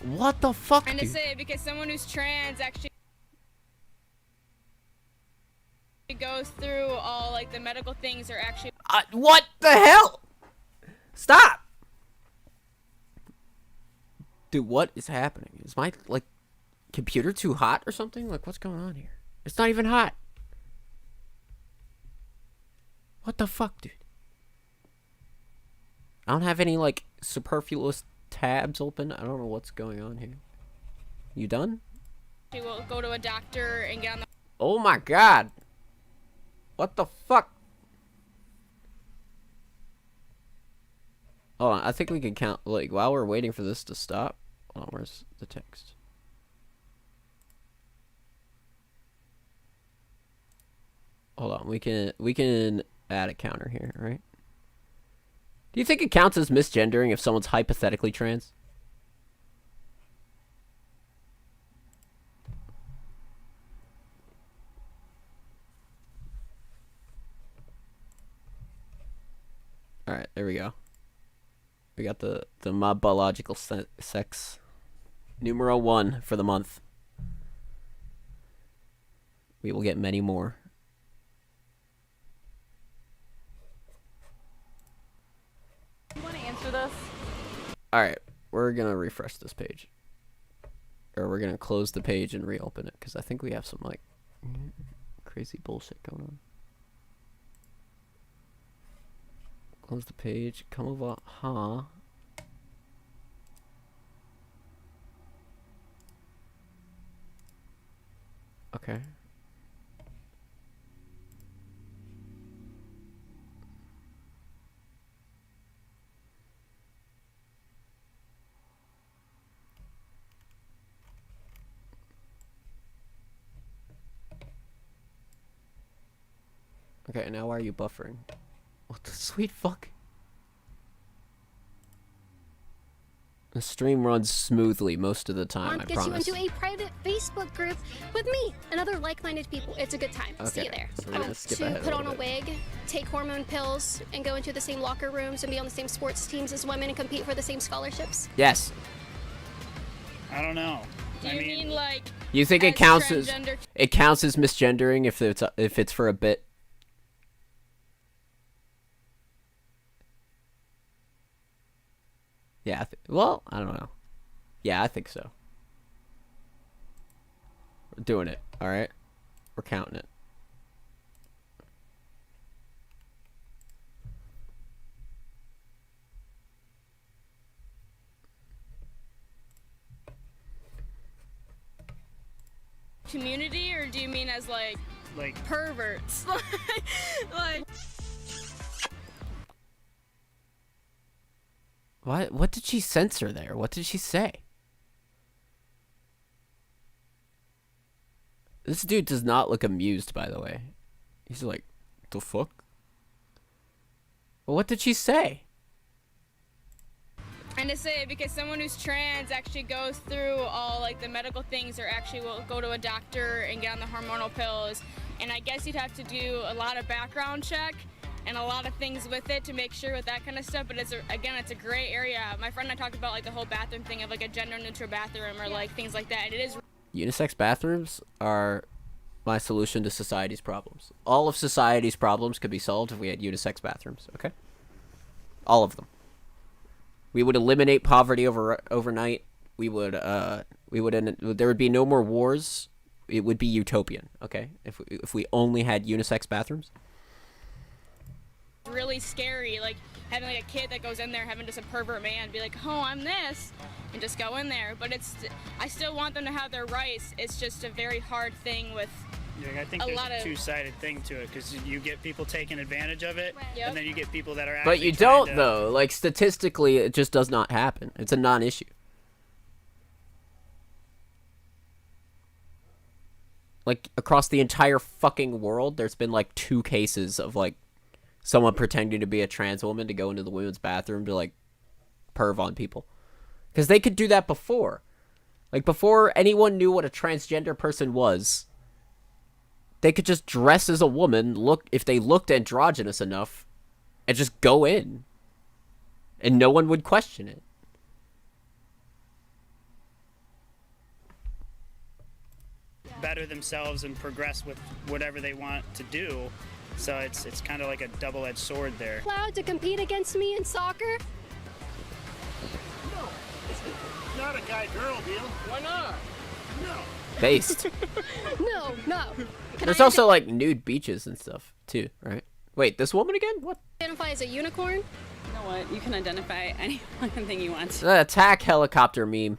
Speaker 1: What the fuck?
Speaker 9: Trying to say, because someone who's trans actually goes through all like the medical things, are actually
Speaker 1: what the hell? Stop! Dude, what is happening? Is my like computer too hot or something? Like what's going on here? It's not even hot. What the fuck, dude? I don't have any like superfluous tabs open. I don't know what's going on here. You done?
Speaker 9: she will go to a doctor and get on the...
Speaker 1: Oh my god. What the fuck? Hold on, I think we can count, like, while we're waiting for this to stop. Hold on, where's the text? Hold on, we can add a counter here, right? Do you think it counts as misgendering if someone's hypothetically trans? Alright, there we go. We got the my biological sex. Numero 1 for the month. We will get many more.
Speaker 5: You want to answer this?
Speaker 1: Alright, we're gonna refresh this page. Or we're gonna close the page and reopen it, because I think we have some, like, crazy bullshit going on. Close the page, come over, huh? Okay. Okay, now why are you buffering? What the sweet fuck? The stream runs smoothly most of the time, I
Speaker 4: gets
Speaker 1: promise.
Speaker 4: you into a private Facebook group with me and other like-minded people. It's a good time.
Speaker 1: Okay,
Speaker 4: See you there.
Speaker 1: so we're gonna skip
Speaker 4: to
Speaker 1: ahead
Speaker 4: put
Speaker 1: a
Speaker 4: on a
Speaker 1: little bit.
Speaker 4: wig, take hormone pills, and go into the same locker rooms and be on the same sports teams as women and compete for the same scholarships.
Speaker 1: Yes.
Speaker 8: I don't know.
Speaker 9: Do you mean like?
Speaker 1: You think it counts as misgendering if it's for a bit? Yeah. Well, I don't know. Yeah, I think so. We're doing it. All right. We're counting it.
Speaker 9: Community, or do you mean as like perverts? like
Speaker 1: What did she censor there? What did she say? This dude does not look amused, by the way. He's like, the fuck? Well, what did she say?
Speaker 9: And to say, because someone who's trans actually goes through all like the medical things, or actually will go to a doctor and get on the hormonal pills, and I guess you'd have to do a lot of background check and a lot of things with it to make sure with that kind of stuff. But it's a gray area. My friend and I talked about like the whole bathroom thing of like a gender neutral bathroom or like things like that, and it is.
Speaker 1: Unisex bathrooms are my solution to society's problems. All of society's problems could be solved if we had unisex bathrooms, okay? All of them. We would eliminate poverty overnight. There would be no more wars. It would be utopian, okay? If we only had unisex bathrooms.
Speaker 9: Really scary, like having like a kid that goes in there having just a pervert man be like, oh, I'm this, and just go in there. But I still want them to have their rights. It's just a very hard thing with
Speaker 8: I think there's a two-sided thing to it, because you get people taking advantage of it, and then you get people that are actually
Speaker 1: But you don't, though. Like, statistically, it just does not happen. It's a non-issue. Like, across the entire fucking world, there's been, like, 2 cases of, like, someone pretending to be a trans woman to go into the women's bathroom to, like, perv on people. Because they could do that before. Like, before anyone knew what a transgender person was, they could just dress as a woman, if they looked androgynous enough, and just go in. And no one would question it.
Speaker 8: Better themselves and progress with whatever they want to do. So it's kind of like a double-edged sword there.
Speaker 4: Allowed to compete against me in soccer?
Speaker 10: No, it's not a guy-girl deal. Why not? No.
Speaker 1: Based.
Speaker 4: No.
Speaker 1: There's also, like, nude beaches and stuff, too, right? Wait, this woman again? What?
Speaker 4: Identify as a unicorn?
Speaker 5: You know what? You can identify any fucking thing you want.
Speaker 1: Attack helicopter meme.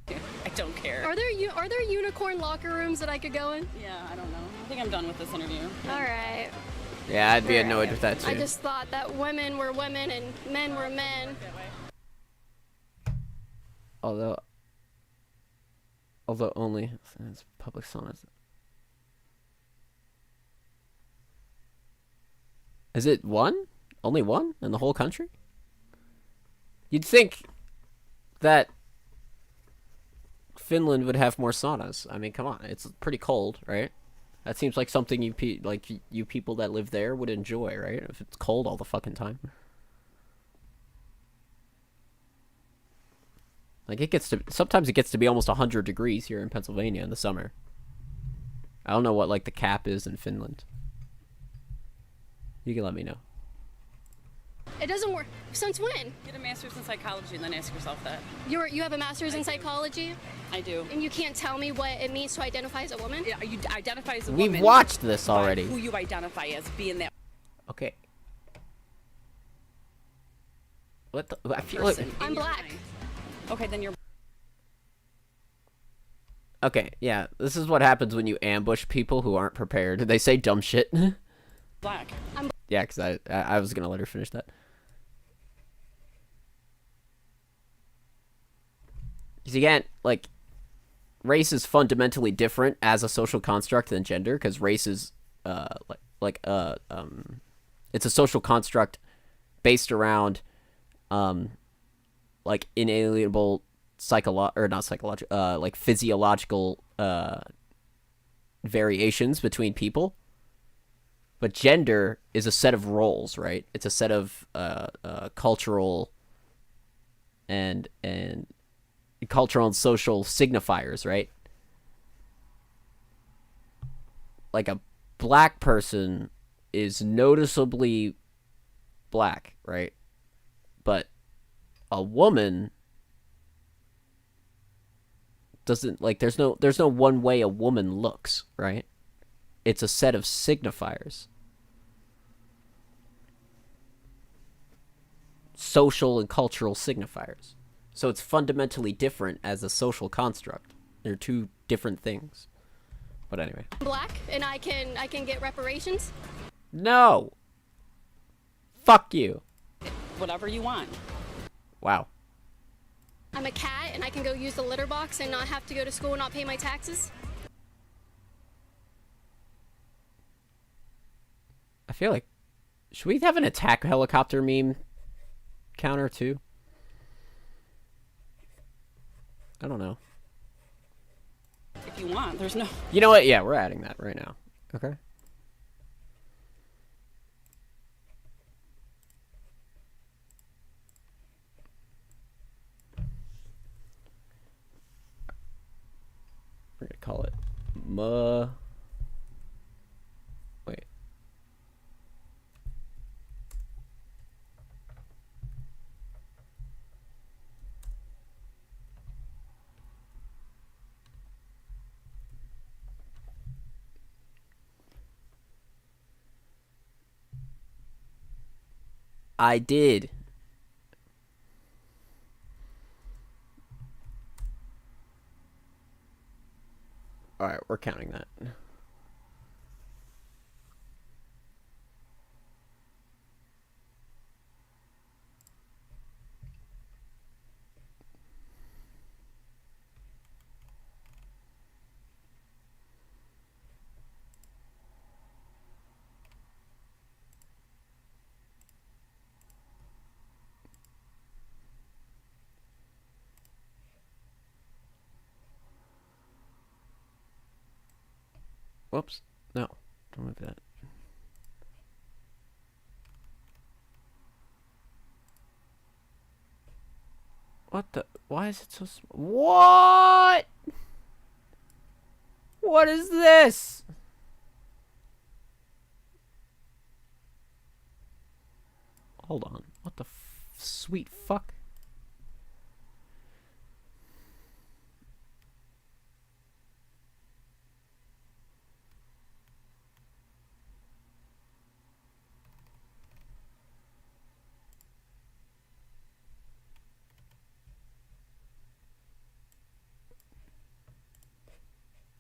Speaker 5: I don't care.
Speaker 4: Are there unicorn locker rooms that I could go in?
Speaker 5: Yeah, I don't know. I think I'm done with this interview.
Speaker 4: All right.
Speaker 1: Yeah, I'd be annoyed with that, too.
Speaker 4: I just thought that women were women and men were men.
Speaker 1: Although only it's public saunas. Is it one? Only one in the whole country? You'd think that Finland would have more saunas. I mean, come on, it's pretty cold, right? That seems like something you people that live there would enjoy, right? If it's cold all the fucking time. Like, sometimes it gets to be almost 100 degrees here in Pennsylvania in the summer. I don't know what, like, the cap is in Finland. You can let me know.
Speaker 4: It doesn't work. Since when?
Speaker 5: Get a master's in psychology and then ask yourself that.
Speaker 4: You have a master's in psychology?
Speaker 5: I do.
Speaker 4: And you can't tell me what it means to identify as a woman?
Speaker 5: Yeah, you identify as a woman.
Speaker 1: We've watched this already.
Speaker 5: Who you identify as being that.
Speaker 1: Okay. What the? I feel like
Speaker 4: I'm black.
Speaker 5: Okay, then you're.
Speaker 1: Okay, yeah. This is what happens when you ambush people who aren't prepared. They say dumb shit.
Speaker 5: Black.
Speaker 1: Yeah, because I was gonna let her finish that. Because again, like, race is fundamentally different as a social construct than gender. Because race is it's a social construct based around like inalienable like physiological variations between people. But gender is a set of roles, right? It's a set of cultural and social signifiers, right? Like, a black person is noticeably black, right? But a woman doesn't, like, there's no one way a woman looks, right? It's a set of signifiers. Social and cultural signifiers. So it's fundamentally different as a social construct. They're two different things. But anyway.
Speaker 4: Black, and I can get reparations?
Speaker 1: No. Fuck you.
Speaker 5: Whatever you want.
Speaker 1: Wow.
Speaker 4: I'm a cat, and I can go use the litter box and not have to go to school and not pay my taxes?
Speaker 1: I feel like, should we have an attack helicopter meme counter too? I don't know.
Speaker 5: If you want, there's no.
Speaker 1: You know what? Yeah, we're adding that right now. Okay. We're gonna call it Wait. I did. All right, we're counting that. Whoops. No. Don't move that. What the? Why is it so small? What? What is this? Hold on. What the sweet fuck?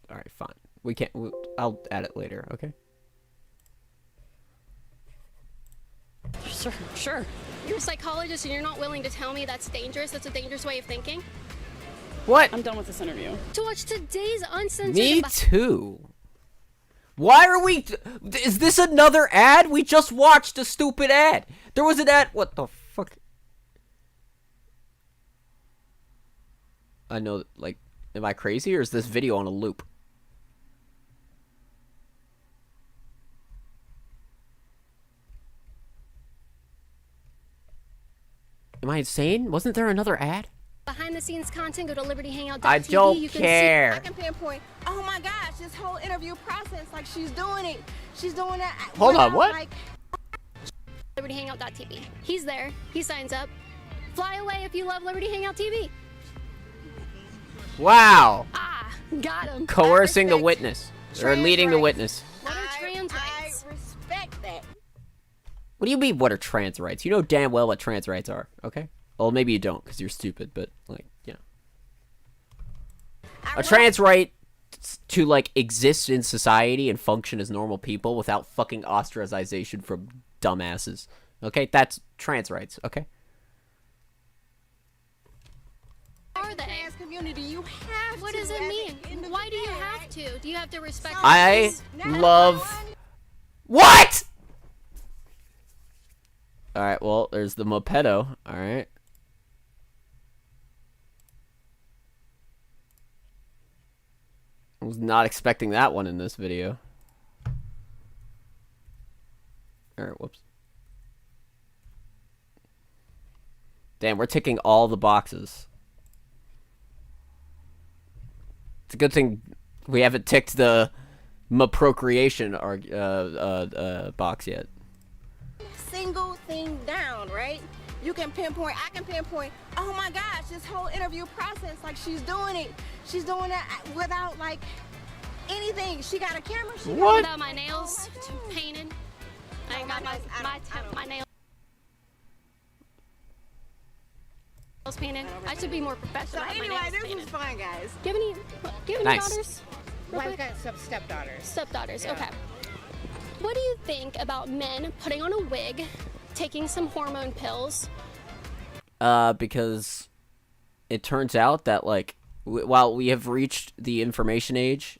Speaker 1: All right, fine. We can't. I'll add it later. Okay.
Speaker 5: Sure.
Speaker 4: You're a psychologist and you're not willing to tell me that's dangerous? That's a dangerous way of thinking?
Speaker 1: What?
Speaker 5: I'm done with this interview.
Speaker 4: To watch today's uncensored...
Speaker 1: Me too. Why are we... Is this another ad? We just watched a stupid ad. There was an ad... What the fuck? I know, like... Am I crazy or is this video on a loop? Am I insane? Wasn't there another ad?
Speaker 4: behind the scenes content, go to libertyhangout.tv.
Speaker 1: I don't
Speaker 4: you can
Speaker 1: care.
Speaker 11: I can pinpoint, oh my gosh, this whole interview process, like she's doing it. She's doing that.
Speaker 1: Hold on, what?
Speaker 11: Like,
Speaker 4: libertyhangout.tv. He's there. He signs up. Fly away if you love Liberty Hangout TV.
Speaker 1: Wow.
Speaker 4: Ah, got him.
Speaker 1: Coercing the witness. Or leading the witness.
Speaker 4: What are trans rights?
Speaker 11: I respect that.
Speaker 1: What do you mean, what are trans rights? You know damn well what trans rights are, okay? Well, maybe you don't, because you're stupid, but, like, you know. A trans right to, like, exist in society and function as normal people without fucking ostracization from dumbasses. Okay? That's trans rights, okay?
Speaker 4: Are they?
Speaker 11: Trans community, you have
Speaker 4: What
Speaker 11: to
Speaker 4: does it
Speaker 11: as
Speaker 4: mean?
Speaker 11: an individual,
Speaker 4: Why do you have
Speaker 11: right?
Speaker 4: to? Do you have to respect
Speaker 1: I
Speaker 4: others?
Speaker 1: love... What?! Alright, well, there's the mopedo, alright. I was not expecting that one in this video. Alright, whoops. Damn, we're ticking all the boxes. It's a good thing we haven't ticked the procreation box yet.
Speaker 11: Single thing down, right? You can pinpoint, I can pinpoint, oh my gosh, this whole interview process, like she's doing it. She's doing that without like anything. She got a camera. She
Speaker 1: What?
Speaker 4: Without my nails painted. I ain't got my nails painted. I should be more
Speaker 11: So
Speaker 4: professional. Have my
Speaker 11: anyway,
Speaker 4: nails
Speaker 11: this
Speaker 4: painted.
Speaker 11: was fun, guys.
Speaker 4: Do you have any
Speaker 1: Nice.
Speaker 4: daughters?
Speaker 11: Well, I've got some stepdaughters.
Speaker 4: Stepdaughters, okay. What do you think about men putting on a wig, taking some hormone pills?
Speaker 1: Because it turns out that, like, while we have reached the information age,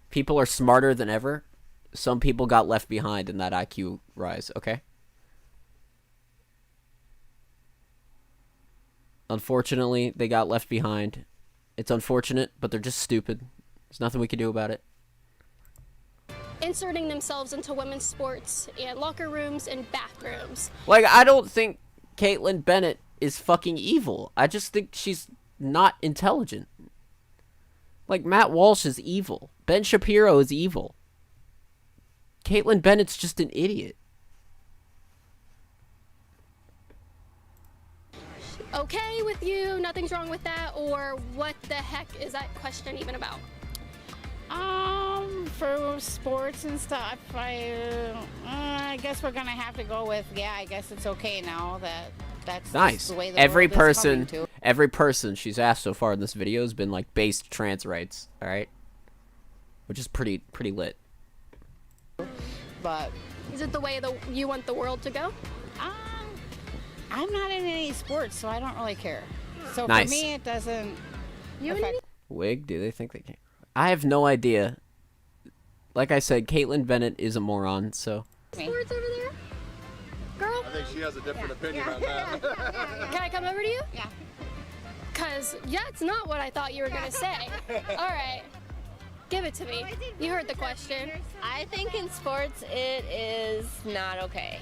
Speaker 1: people are smarter than ever. Some people got left behind in that IQ rise, okay? Unfortunately, they got left behind. It's unfortunate, but they're just stupid. There's nothing we can do about it.
Speaker 4: Inserting themselves into women's sports and locker rooms and bathrooms.
Speaker 1: Like, I don't think Caitlyn Bennett is fucking evil. I just think she's not intelligent. Like, Matt Walsh is evil. Ben Shapiro is evil. Caitlyn Bennett's just an idiot.
Speaker 4: Okay with you, nothing's wrong with that, or what the heck is that question even about?
Speaker 12: For sports and stuff, I guess we're gonna have to go with, yeah, I guess it's okay now that's
Speaker 1: Nice.
Speaker 12: the way the
Speaker 1: Every
Speaker 12: world is coming
Speaker 1: person,
Speaker 12: to.
Speaker 1: every person she's asked so far in this video has been like based trans rights. All right, which is pretty lit.
Speaker 12: But
Speaker 4: Is it the way you want the world to go?
Speaker 12: I'm not in any sports, so I don't really care. So
Speaker 1: Nice.
Speaker 12: for me, it doesn't affect.
Speaker 1: Wig? Do they think they can? I have no idea. Like I said, Caitlyn Bennett is a moron. So.
Speaker 4: Sports over there, girl.
Speaker 10: I think she has a different opinion on that.
Speaker 4: Can I come over to you?
Speaker 12: Yeah.
Speaker 4: Cause that's not what I thought you were gonna say. All right, give it to me. You heard the question.
Speaker 13: I think in sports it is not okay.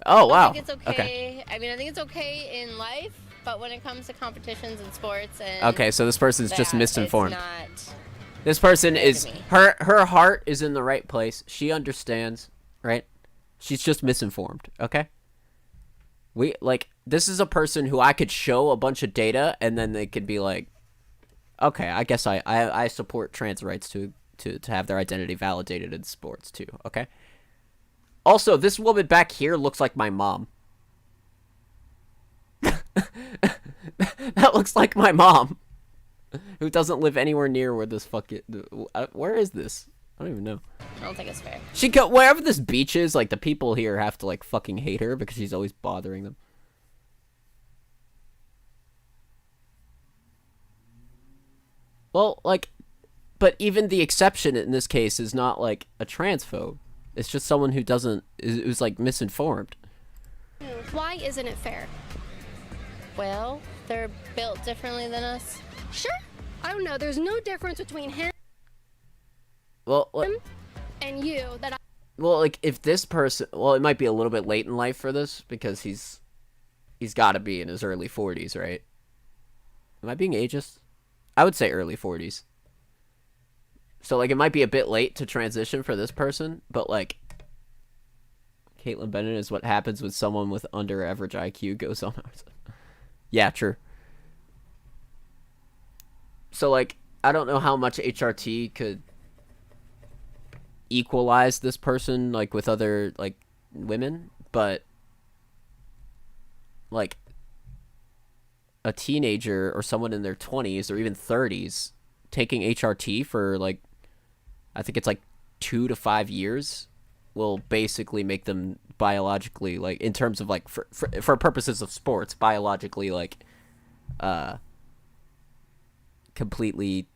Speaker 1: Oh wow.
Speaker 13: I think it's okay. I mean, I think it's okay in life, but when it comes to competitions and sports and
Speaker 1: Okay, so this person's just
Speaker 13: that,
Speaker 1: misinformed.
Speaker 13: It's not
Speaker 1: This person
Speaker 13: fair to
Speaker 1: is
Speaker 13: me.
Speaker 1: her heart is in the right place. She understands, right? She's just misinformed, okay? This is a person who I could show a bunch of data and then they could be like, okay, I guess I support trans rights to have their identity validated in sports too, okay? Also, this woman back here looks like my mom. That looks like my mom. Who doesn't live anywhere near where this fucking... where is this? I don't even know.
Speaker 13: I don't think it's fair.
Speaker 1: Wherever this beach is, like, the people here have to, like, fucking hate her because she's always bothering them. Well, like... But even the exception in this case is not, like, a transphobe. It's just someone who who's, like, misinformed.
Speaker 4: Why isn't it fair?
Speaker 13: Well, they're built differently than us.
Speaker 4: Sure. I don't know. There's no difference between him
Speaker 1: Well,
Speaker 4: and you that I...
Speaker 1: Well, like, if this person... Well, it might be a little bit late in life for this, because he's got to be in his early 40s, right? Am I being ageist? I would say early 40s. So, like, it might be a bit late to transition for this person, but, like, Caitlin Bennett is what happens when someone with under average IQ goes on. Yeah, true. So, like, I don't know how much HRT could equalize this person, like, with other, like, women, but, like, a teenager or someone in their 20s or even 30s taking HRT for, like, I think it's, like, 2 to 5 years will basically make them biologically, like, in terms of, like, for purposes of sports, biologically, like, completely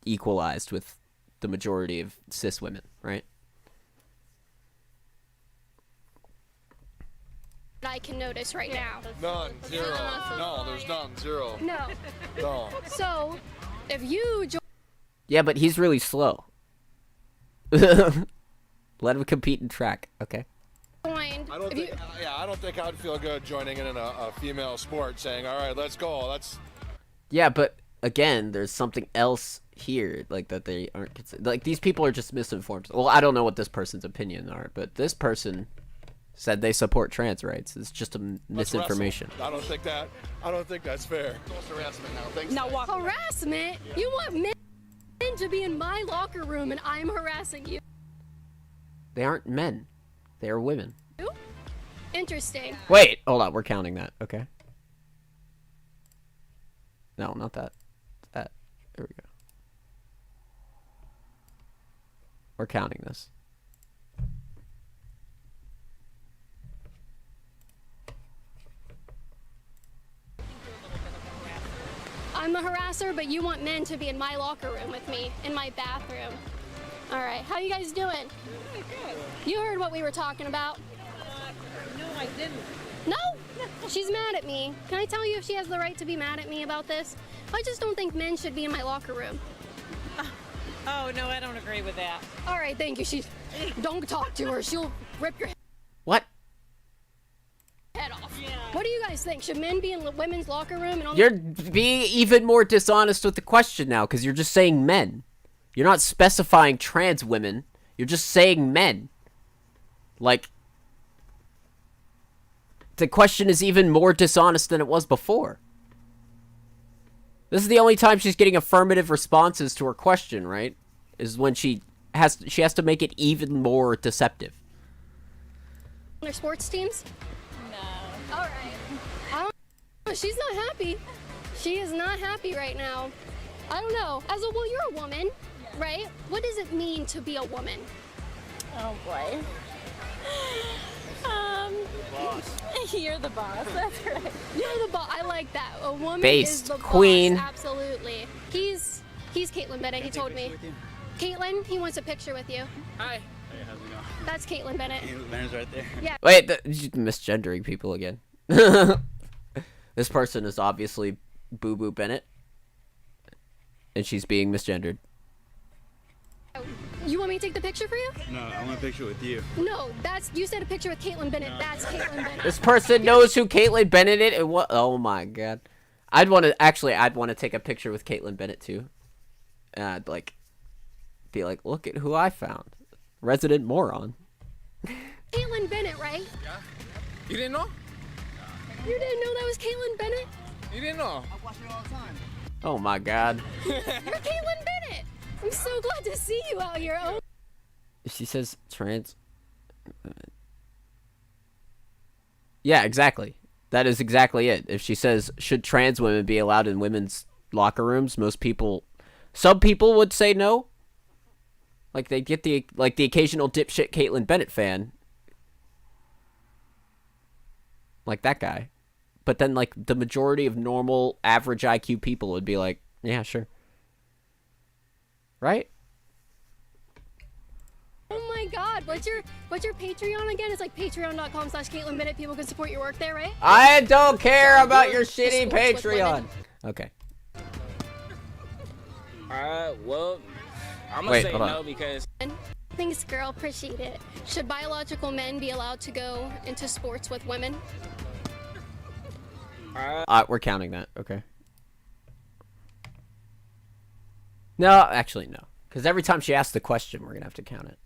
Speaker 1: equalized with the majority of cis women, right?
Speaker 4: I can notice right now.
Speaker 6: None. Zero. No, there's none. Zero.
Speaker 4: No.
Speaker 6: No.
Speaker 4: So, if you
Speaker 1: Yeah, but he's really slow. Let him compete in track, okay?
Speaker 4: joined,
Speaker 6: I don't think I'd feel good joining in a female sport, saying, "All right, let's go." Let's.
Speaker 1: Yeah, but again, there's something else here, like that they aren't like these people are just misinformed. Well, I don't know what this person's opinion are, but this person said they support trans rights. It's just a misinformation.
Speaker 6: I don't think that's fair. It's harassment now. Thanks.
Speaker 4: No, harassment? You want men to be in my locker room and I'm harassing you?
Speaker 1: They aren't men. They are women.
Speaker 4: Interesting.
Speaker 1: Wait, hold on. We're counting that, okay? No, not that. That. There we go. We're counting this.
Speaker 4: I'm the harasser, but you want men to be in my locker room with me, in my bathroom. All right, how you guys doing? Good. You heard what we were talking about?
Speaker 14: No, I didn't.
Speaker 4: No? She's mad at me. Can I tell you if she has the right to be mad at me about this? I just don't think men should be in my locker room.
Speaker 14: Oh, no, I don't agree with that.
Speaker 4: All right, thank you. Don't talk to her. She'll rip your
Speaker 1: What?
Speaker 4: head off. Yeah. What do you guys think? Should men be in the women's locker room? And all
Speaker 1: You're being even more dishonest with the question now, because you're just saying men. You're not specifying trans women. You're just saying men. Like, the question is even more dishonest than it was before. This is the only time she's getting affirmative responses to her question, right? Is when she has to make it even more deceptive.
Speaker 4: their sports teams?
Speaker 13: No.
Speaker 4: All right. I don't know. She's not happy. She is not happy right now. I don't know. Well, you're a woman, right? What does it mean to be a woman?
Speaker 13: Oh boy.
Speaker 6: Boss.
Speaker 13: You're the boss. That's right.
Speaker 4: You're the boss. I like that. A woman
Speaker 1: Based
Speaker 4: is the
Speaker 1: queen.
Speaker 4: boss. Absolutely. He's Caitlin Bennett. He told me. Caitlin, he wants a picture with you.
Speaker 8: Hi. Hey, how's it going?
Speaker 4: That's Caitlin Bennett.
Speaker 8: Caitlin Bennett's right there.
Speaker 4: Yeah.
Speaker 1: Wait, misgendering people again. This person is obviously Boo Boo Bennett, and she's being misgendered.
Speaker 4: You want me to take the picture for you?
Speaker 8: No, I want a picture with you.
Speaker 4: No, you said a picture with Caitlin Bennett. No. That's Caitlin Bennett.
Speaker 1: This person knows who Caitlin Bennett is, and what? Oh my god! I'd want to take a picture with Caitlin Bennett too. And I'd be like, look at who I found, resident moron.
Speaker 4: Caitlin Bennett, right?
Speaker 6: Yeah. You didn't know?
Speaker 4: You didn't know that was Caitlin Bennett?
Speaker 6: You didn't know?
Speaker 10: I watch it all the time.
Speaker 1: Oh my god!
Speaker 4: You're Caitlin Bennett. I'm so glad to see you out here. Oh.
Speaker 1: She says trans. Yeah, exactly. That is exactly it. If she says, should trans women be allowed in women's locker rooms, some people would say no. Like, they get the occasional dipshit Caitlin Bennett fan. Like that guy. But then, the majority of normal, average IQ people would be like, yeah, sure. Right?
Speaker 4: Oh my god, what's your Patreon again? It's like patreon.com/Caitlin Bennett. People can support your work there, right?
Speaker 1: I don't care about your shitty Patreon. Okay.
Speaker 15: Well, I'm gonna say no because...
Speaker 4: Thanks, girl. Appreciate it. Should biological men be allowed to go into sports with women?
Speaker 1: We're counting that. Okay. No, actually, no. Because every time she asks the question, we're going to have to count it.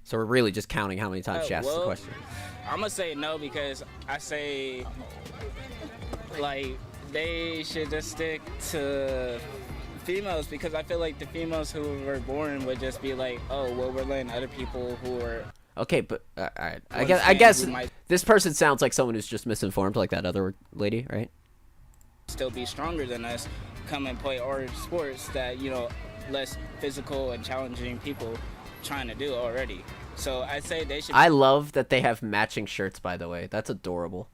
Speaker 1: So we're really just counting how many times she asks the question.
Speaker 15: I'm going to say no because I say, like, they should just stick to females because I feel like the females who were born would just be like, oh, well, we're letting other people who are...
Speaker 1: Okay, but all right. I guess this person sounds like someone who's just misinformed, like that other lady, right?
Speaker 15: Still be stronger than us, come and play our sports that, you know, less physical and challenging people trying to do already. So I say they should...
Speaker 1: I love that they have matching shirts, by the way. That's adorable.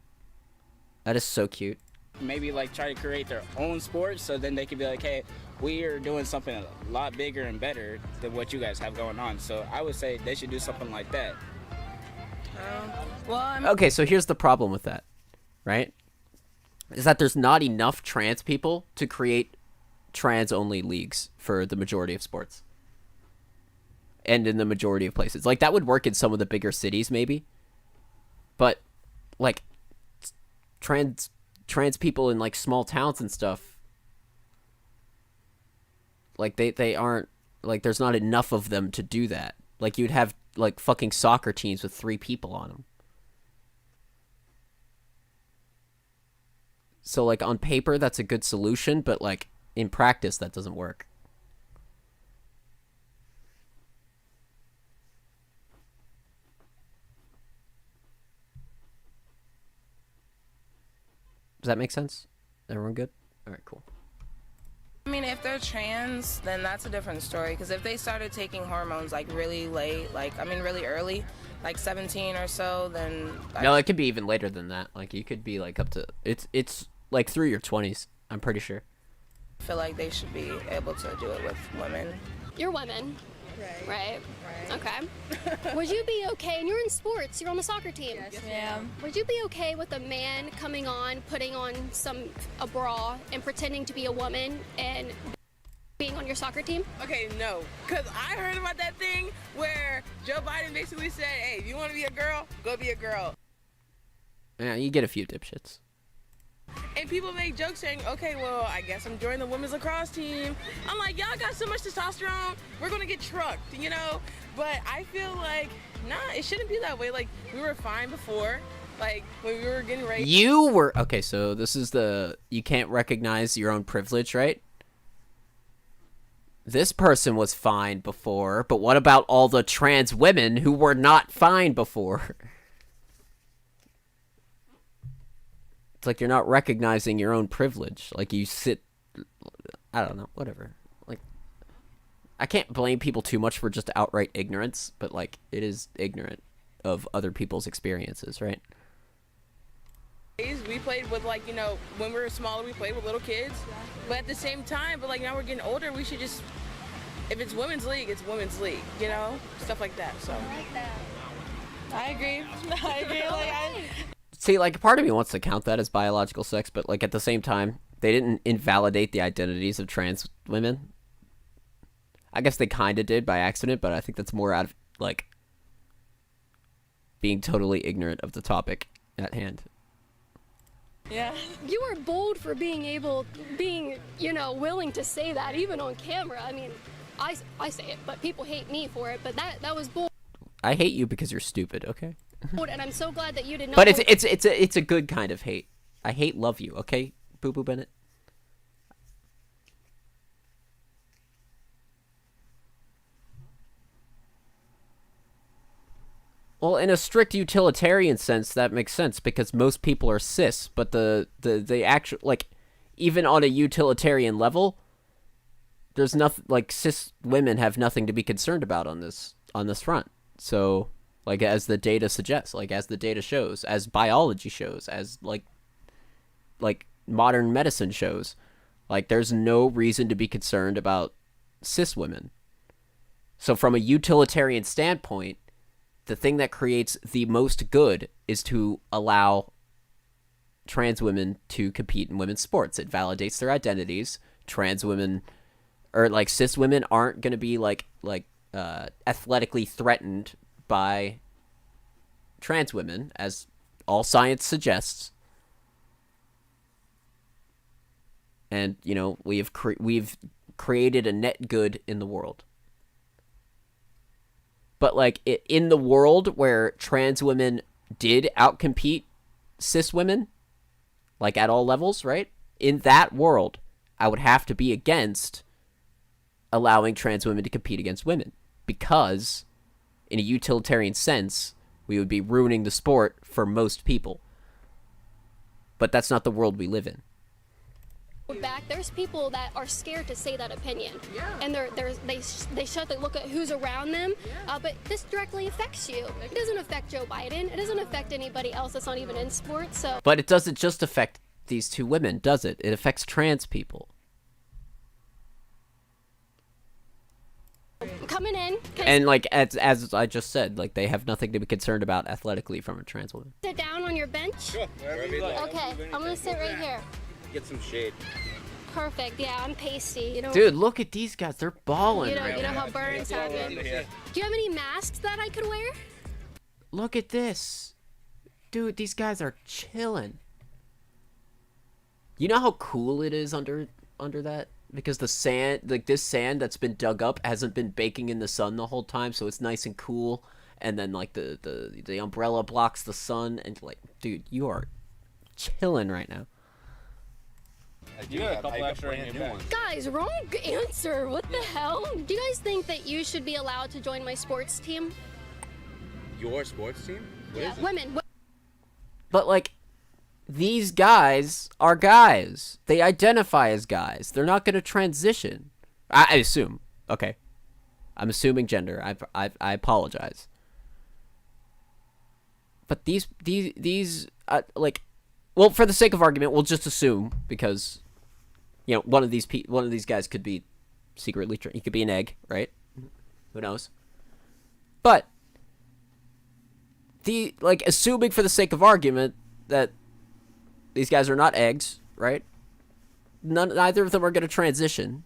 Speaker 1: That is so cute.
Speaker 15: Maybe like try to create their own sports so then they could be like, hey, we are doing something a lot bigger and better than what you guys have going on. So I would say they should do something like that.
Speaker 1: Okay, so here's the problem with that, right? Is that there's not enough trans people to create trans-only leagues for the majority of sports. And in the majority of places. Like, that would work in some of the bigger cities, maybe. But, like, trans people in, like, small towns and stuff, like, they aren't, like, there's not enough of them to do that. Like, you'd have, like, fucking soccer teams with 3 people on them. So, like, on paper, that's a good solution, but, like, in practice, that doesn't work. Does that make sense? Everyone good? All right, cool.
Speaker 16: I mean, if they're trans, then that's a different story. Because if they started taking hormones, like, really late, like, I mean, really early, like 17 or so, then...
Speaker 1: No, it could be even later than that. Like, you could be, like, up to... It's like, through your 20s, I'm pretty sure.
Speaker 16: I feel like they should be able to do it with women.
Speaker 4: You're women, right? Okay. Would you be okay, and you're in sports, you're on the soccer team.
Speaker 16: Yes, ma'am.
Speaker 4: Would you be okay with a man coming on, putting on a bra, and pretending to be a woman, and being on your soccer team?
Speaker 16: Okay, no. Because I heard about that thing where Joe Biden basically said, hey, if you want to be a girl, go be a girl.
Speaker 1: Yeah, you get a few dipshits.
Speaker 16: And people make jokes saying, okay, well, I guess I'm joining the women's lacrosse team. I'm like, y'all got so much testosterone, we're going to get trucked, you know? But I feel like, nah, it shouldn't be that way. Like, we were fine before, like, when we were getting ready.
Speaker 1: You were... Okay, so this is the... You can't recognize your own privilege, right? This person was fine before, but what about all the trans women who were not fine before? It's like you're not recognizing your own privilege. Like, you sit... I don't know, whatever. Like, I can't blame people too much for just outright ignorance, but, like, it is ignorant of other people's experiences, right?
Speaker 16: We played with, like, you know, when we were smaller, we played with little kids. But at the same time, but, like, now we're getting older, we should just... If it's women's league, it's women's league, you know? Stuff like that, so... I like that. I agree. I agree. Like,
Speaker 1: See, like, part of me wants to count that as biological sex, but, like, at the same time, they didn't invalidate the identities of trans women. I guess they kind of did by accident, but I think that's more out of, like, being totally ignorant of the topic at hand.
Speaker 4: Yeah. You are bold for being, you know, willing to say that, even on camera. I mean, I say it, but people hate me for it, but that was bold.
Speaker 1: I hate you because you're stupid, okay?
Speaker 4: And I'm so glad that you did not.
Speaker 1: But it's a good kind of hate. I hate love you, okay, Boo Boo Bennett? Well, in a strict utilitarian sense, that makes sense because most people are cis. But the actual, like, even on a utilitarian level, there's nothing, like, cis women have nothing to be concerned about on this front. So, like, as the data suggests, like, as the data shows, as biology shows, as, like modern medicine shows, like, there's no reason to be concerned about cis women. So from a utilitarian standpoint, the thing that creates the most good is to allow trans women to compete in women's sports. It validates their identities. Trans women, or, like, cis women aren't going to be, like athletically threatened by trans women, as all science suggests. and you know we've created a net good in the world. But like in the world where trans women did outcompete cis women, like at all levels, right? In that world, I would have to be against allowing trans women to compete against women, because in a utilitarian sense, we would be ruining the sport for most people. But that's not the world we live in.
Speaker 4: Back, there's people that are scared to say that opinion, and they shut the look at who's around them. But this directly affects you. It doesn't affect Joe Biden. It doesn't affect anybody else that's not even in sports. So,
Speaker 1: but it doesn't just affect these two women, does it? It affects trans people.
Speaker 4: Coming in,
Speaker 1: and like as I just said, like they have nothing to be concerned about athletically from a trans woman.
Speaker 4: Sit down on your bench.
Speaker 17: Sure.
Speaker 4: Okay, I'm gonna sit right here.
Speaker 17: Get some shade.
Speaker 4: Perfect. Yeah, I'm pasty. You know.
Speaker 1: Dude, look at these guys. They're balling.
Speaker 4: You know how burns happen. Do you have any masks that I could wear?
Speaker 1: Look at this, dude. These guys are chilling. You know how cool it is under that? Because the sand, like this sand that's been dug up, hasn't been baking in the sun the whole time, so it's nice and cool. And then like the umbrella blocks the sun, and like, dude, you are chilling right now.
Speaker 17: You got a couple extra in your ones.
Speaker 4: Guys, wrong answer. What the hell? Do you guys think that you should be allowed to join my sports team?
Speaker 17: Your sports team? What
Speaker 4: yeah,
Speaker 17: is it?
Speaker 4: women.
Speaker 1: But like, these guys are guys. They identify as guys. They're not going to transition. I assume. Okay. I'm assuming gender. I apologize. But these like, well, for the sake of argument, we'll just assume, because you know, one of these guys could be secretly he could be an egg, right? Who knows? But assuming for the sake of argument that these guys are not eggs, right? Neither of them are going to transition.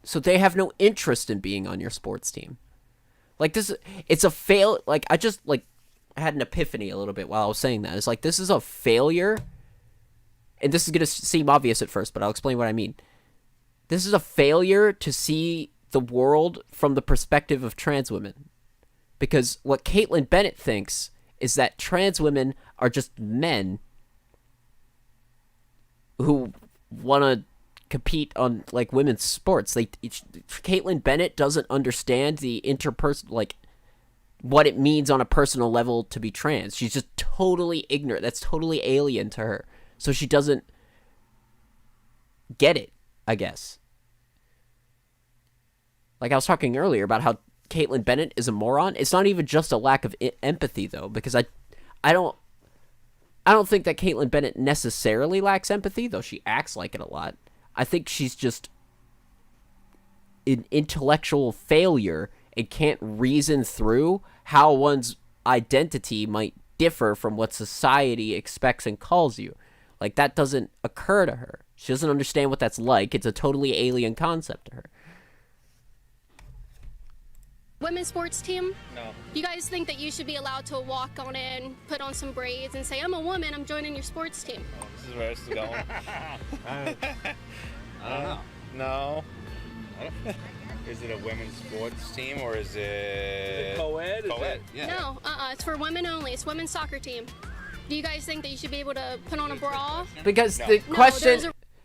Speaker 1: So they have no interest in being on your sports team. Like this, it's a fail. Like I just had an epiphany a little bit while I was saying that. It's like, this is a failure. And this is going to seem obvious at first, but I'll explain what I mean. This is a failure to see the world from the perspective of trans women. Because what Caitlin Bennett thinks is that trans women are just men who want to compete on like women's sports. Caitlin Bennett doesn't understand the what it means on a personal level to be trans. She's just totally ignorant. That's totally alien to her. So she doesn't get it, I guess. Like I was talking earlier about how Caitlin Bennett is a moron. It's not even just a lack of empathy, though, because I don't think that Caitlin Bennett necessarily lacks empathy, though she acts like it a lot. I think she's just an intellectual failure and can't reason through how one's identity might differ from what society expects and calls you. Like, that doesn't occur to her. She doesn't understand what that's like. It's a totally alien concept to her.
Speaker 4: Women's sports team?
Speaker 17: No.
Speaker 4: You guys think that you should be allowed to walk on in, put on some braids, and say, I'm a woman, I'm joining your sports team?
Speaker 17: Oh, this is where this is going. I don't know. No. Is it a women's sports team, or is it
Speaker 15: co-ed?
Speaker 17: Co-ed, yeah.
Speaker 4: No, it's for women only. It's women's soccer team. Do you guys think that you should be able to put on a bra?
Speaker 1: Because
Speaker 4: No.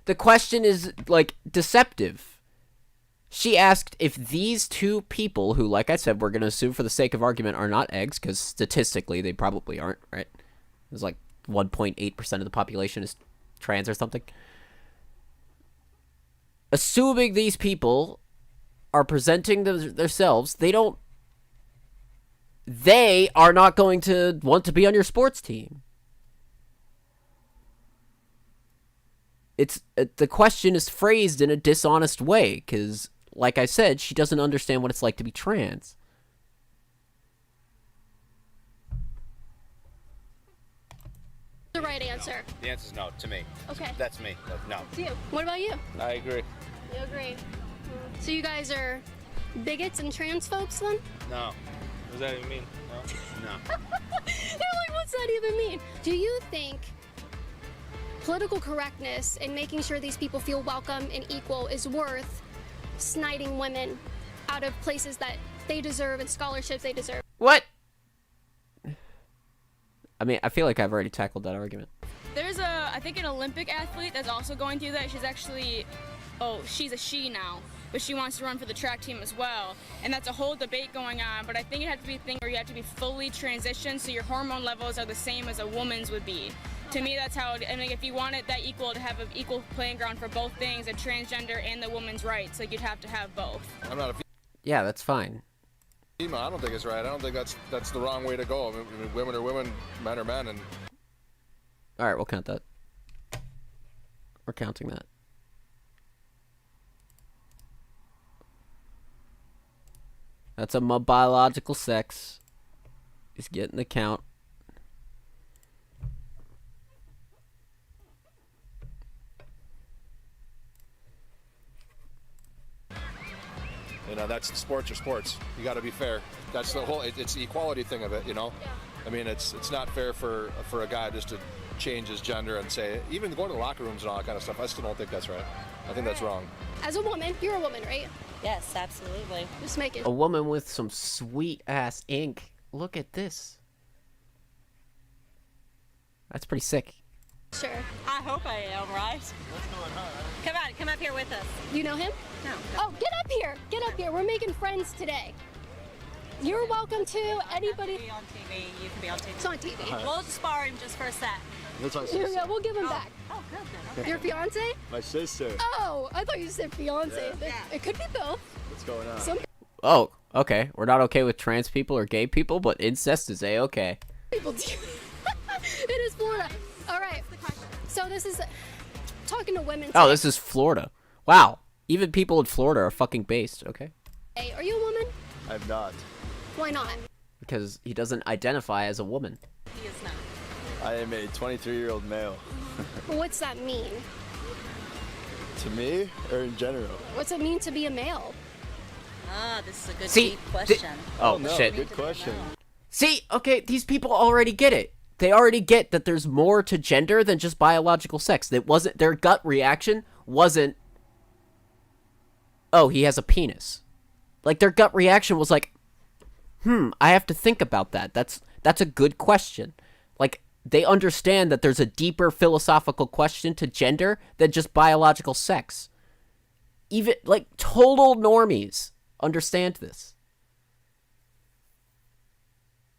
Speaker 1: the question is like deceptive. She asked if these two people, who, like I said, we're going to assume for the sake of argument are not eggs, because statistically they probably aren't, right? There's like 1.8% of the population is trans or something. Assuming these people are presenting themselves, they are not going to want to be on your sports team. The question is phrased in a dishonest way, because, like I said, she doesn't understand what it's like to be trans.
Speaker 4: The right answer.
Speaker 17: The answer is no, to me.
Speaker 4: Okay.
Speaker 17: That's me. No.
Speaker 4: It's you. What about you?
Speaker 17: I agree.
Speaker 4: You agree. So you guys are bigots and trans folks then?
Speaker 17: No. What does that even mean? No.
Speaker 4: They're like, what's that even mean? Do you think political correctness and making sure these people feel welcome and equal is worth sniting women out of places that they deserve and scholarships they deserve.
Speaker 1: What? I mean, I feel like I've already tackled that argument.
Speaker 9: There's I think an Olympic athlete that's also going through that. She's actually, she's a she now, but she wants to run for the track team as well. And that's a whole debate going on, but I think it has to be a thing where you have to be fully transitioned so your hormone levels are the same as a woman's would be. To me, that's how, if you want it that equal, to have an equal playing ground for both things, a transgender and the woman's rights, like you'd have to have both.
Speaker 6: I'm not a
Speaker 1: Yeah, that's fine.
Speaker 6: female. I don't think it's right. I don't think that's the wrong way to go. I mean, women are women, men are men, and
Speaker 1: All right, we'll count that. We're counting that. That's a biological sex. He's getting the count.
Speaker 6: that's sports are sports. You got to be fair. That's the whole. It's the equality thing of it. I mean, it's not fair for a guy just to change his gender and say, even go to the locker rooms and all that kind of stuff. I still don't think that's right. I think that's wrong.
Speaker 4: As a woman, you're a woman, right?
Speaker 13: Yes, absolutely.
Speaker 4: Just make it.
Speaker 1: A woman with some sweet ass ink. Look at this. That's pretty sick.
Speaker 4: Sure.
Speaker 14: I hope I am, right? What's going on? Come up here with us.
Speaker 4: You know him?
Speaker 14: No.
Speaker 4: Oh, get up here. Get up here. We're making friends today. You're welcome to anybody.
Speaker 14: Be on TV. You can be on TV.
Speaker 4: It's on TV.
Speaker 14: We'll just borrow him just for a sec.
Speaker 4: Yeah, we'll give him back.
Speaker 14: Oh, good.
Speaker 4: Your fiance?
Speaker 18: My sister.
Speaker 4: Oh, I thought you said fiance.
Speaker 18: Yeah.
Speaker 4: It could be both.
Speaker 18: What's going on?
Speaker 1: Oh, okay. We're not okay with trans people or gay people, but incest is A-okay.
Speaker 4: People do. It is Florida. All right. So this is talking to women.
Speaker 1: Oh, this is Florida. Wow. Even people in Florida are fucking based, okay?
Speaker 4: Hey, are you a woman?
Speaker 18: I'm not.
Speaker 4: Why not?
Speaker 1: Because he doesn't identify as a woman.
Speaker 14: He is not.
Speaker 18: I am a 23-year-old male.
Speaker 4: What's that mean?
Speaker 18: To me, or in general?
Speaker 4: What's it mean to be a male?
Speaker 14: Ah, this is a good
Speaker 1: See,
Speaker 14: deep question.
Speaker 1: Oh,
Speaker 18: no,
Speaker 1: shit.
Speaker 18: good question.
Speaker 1: See, okay, these people already get it. They already get that there's more to gender than just biological sex. That wasn't their gut reaction wasn't, oh, he has a penis. Like, their gut reaction was like, I have to think about that. That's a good question. Like, they understand that there's a deeper philosophical question to gender than just biological sex. Even, like, total normies understand this.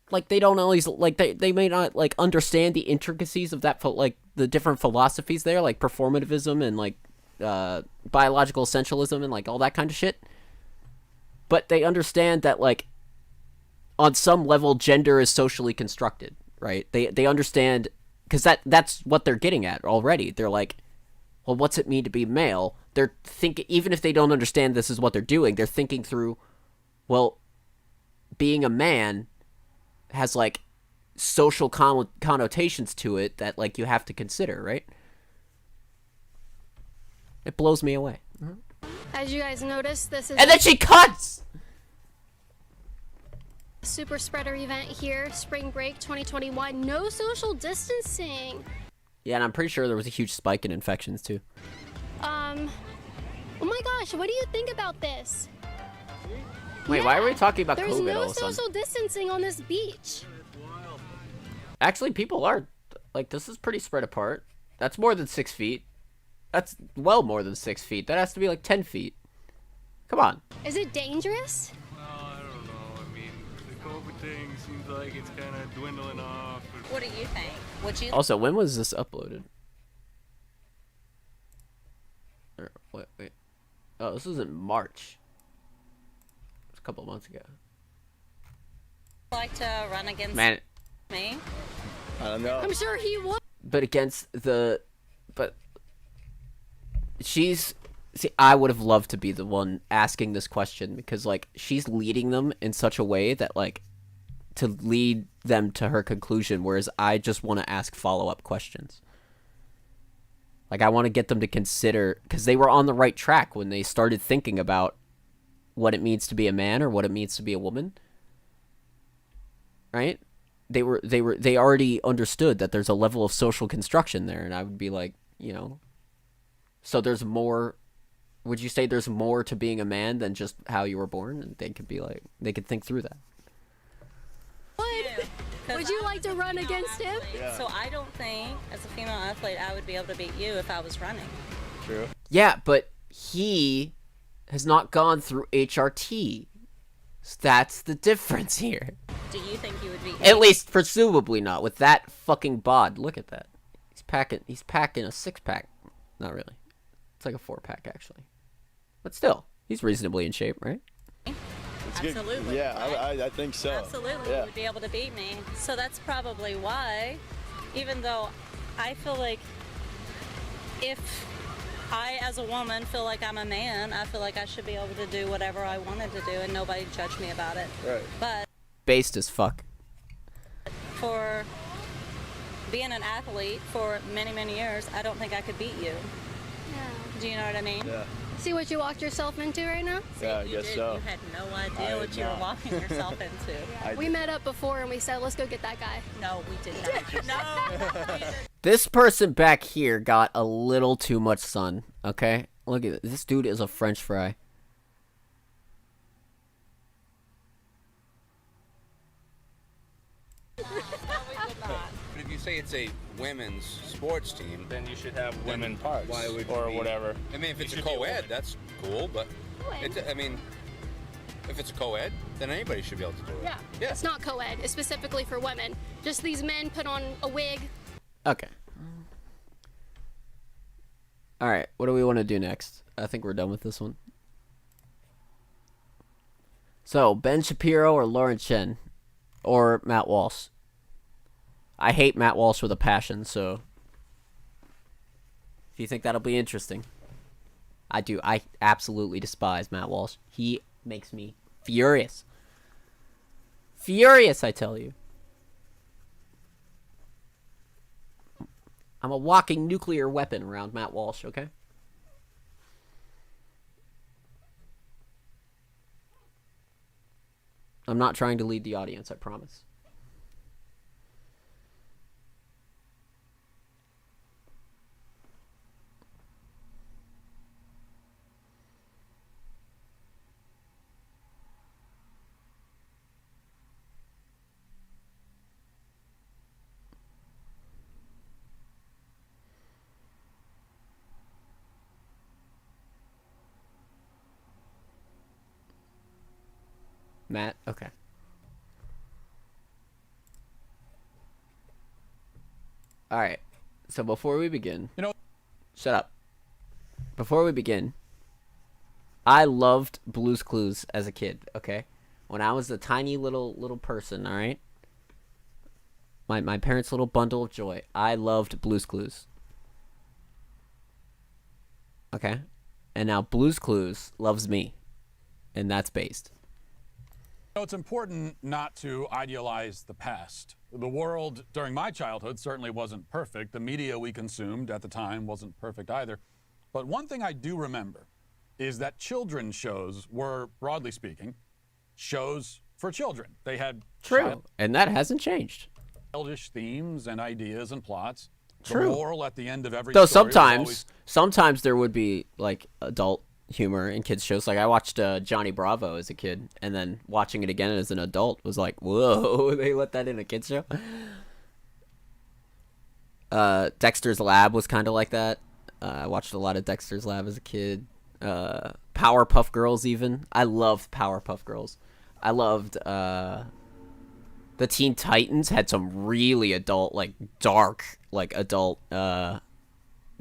Speaker 1: Like, they don't always, like, they may not, like, understand the intricacies of that, like, the different philosophies there, like performativism and, like, biological essentialism and, like, all that kind of shit. But they understand that, like, on some level, gender is socially constructed, right? They understand, because that's what they're getting at already. They're like, well, what's it mean to be male? They're thinking, even if they don't understand this is what they're doing, they're thinking through, well, being a man has, like, social connotations to it that, like, you have to consider, right? It blows me away.
Speaker 4: As you guys notice, this is
Speaker 1: And then she cuts!
Speaker 4: super spreader event here, spring break 2021. No social distancing.
Speaker 1: Yeah, and I'm pretty sure there was a huge spike in infections, too.
Speaker 4: Oh my gosh, what do you think about this?
Speaker 1: Wait, why are we talking about
Speaker 4: There's
Speaker 1: COVID
Speaker 4: no
Speaker 1: all of a sudden?
Speaker 4: social distancing on this beach.
Speaker 1: Actually, people are, like, this is pretty spread apart. That's more than 6 feet. That's well more than 6 feet. That has to be like 10 feet. Come on.
Speaker 4: Is it dangerous?
Speaker 19: I don't know. I mean, the COVID thing seems like it's kind of dwindling off.
Speaker 14: What do you think? Would you?
Speaker 1: Also, when was this uploaded? Wait. Oh, this was in March. It was a couple months ago.
Speaker 14: Like to run against
Speaker 1: Man,
Speaker 14: me?
Speaker 18: I don't know.
Speaker 4: I'm sure he would.
Speaker 1: but against the... But... She's... See, I would have loved to be the one asking this question because, like, she's leading them in such a way that, like, to lead them to her conclusion, whereas I just want to ask follow-up questions. Like, I want to get them to consider, because they were on the right track when they started thinking about what it means to be a man or what it means to be a woman. Right? they already understood that there's a level of social construction there, and I would be like, you know, so there's more. Would you say there's more to being a man than just how you were born? And they could be like, they could think through that.
Speaker 4: Would you like to run against him?
Speaker 14: Yeah. So I don't think, as a female athlete, I would be able to beat you if I was running.
Speaker 18: True.
Speaker 1: Yeah, but he has not gone through HRT. So that's the difference here.
Speaker 14: Do you think you would beat me?
Speaker 1: At least presumably not with that fucking bod. Look at that. He's packing a 6-pack. Not really. It's like a 4-pack actually. But still, he's reasonably in shape, right?
Speaker 14: Absolutely.
Speaker 18: Yeah, I think so.
Speaker 14: Absolutely,
Speaker 18: Yeah.
Speaker 14: you would be able to beat me. So that's probably why, even though I feel like if I, as a woman, feel like I'm a man, I feel like I should be able to do whatever I wanted to do and nobody judge me about it.
Speaker 18: Right.
Speaker 14: But
Speaker 1: Based as fuck.
Speaker 14: for being an athlete for many, many years, I don't think I could beat you.
Speaker 4: Yeah.
Speaker 14: Do you know what I mean?
Speaker 18: Yeah.
Speaker 4: See what you walked yourself into right now?
Speaker 18: Yeah, I
Speaker 14: You
Speaker 18: guess
Speaker 14: did.
Speaker 18: so.
Speaker 14: You had no
Speaker 18: I
Speaker 14: idea what
Speaker 18: had
Speaker 14: you were
Speaker 18: not.
Speaker 14: walking yourself into.
Speaker 4: We met up before and we said, let's go get that guy.
Speaker 14: No, we did not. No.
Speaker 1: This person back here got a little too much sun, okay? Look at it. This dude is a French fry.
Speaker 17: But if you say it's a women's sports team,
Speaker 19: Then you should have women
Speaker 17: parts.
Speaker 19: Why would
Speaker 17: or
Speaker 19: you be-
Speaker 17: whatever. I mean, if
Speaker 19: You
Speaker 17: it's a
Speaker 19: should be a
Speaker 17: co-ed,
Speaker 19: woman.
Speaker 17: that's cool. But I mean, if it's a co-ed, then anybody should be able to do it.
Speaker 4: Yeah.
Speaker 17: Yeah.
Speaker 4: It's not co-ed. It's specifically for women. Just these men put on a wig.
Speaker 1: Okay. Alright, what do we want to do next? I think we're done with this one. So, Ben Shapiro or Lauren Chen? Or Matt Walsh? I hate Matt Walsh with a passion, so if you think that'll be interesting. I do. I absolutely despise Matt Walsh. He makes me furious. Furious, I tell you. I'm a walking nuclear weapon around Matt Walsh, okay? I'm not trying to lead the audience, I promise. Matt, okay. All right. So before we begin, shut up. Before we begin, I loved Blue's Clues as a kid. Okay, when I was a tiny little person. All right. My parents' little bundle of joy. I loved Blue's Clues. Okay, and now Blue's Clues loves me, and that's based.
Speaker 20: It's important not to idealize the past. The world during my childhood certainly wasn't perfect. The media we consumed at the time wasn't perfect either. But one thing I do remember is that children's shows were, broadly speaking, shows for children. They had
Speaker 1: True, and that hasn't changed.
Speaker 20: childish themes and ideas and plots.
Speaker 1: True.
Speaker 20: The moral at the end of every
Speaker 1: Though
Speaker 20: story was always
Speaker 1: sometimes there would be like adult humor in kids shows. Like I watched Johnny Bravo as a kid, and then watching it again as an adult was like, whoa, they let that in a kids show. Dexter's Lab was kind of like that. I watched a lot of Dexter's Lab as a kid. Powerpuff Girls even. I loved Powerpuff Girls. I loved the Teen Titans had some really adult, like dark, like adult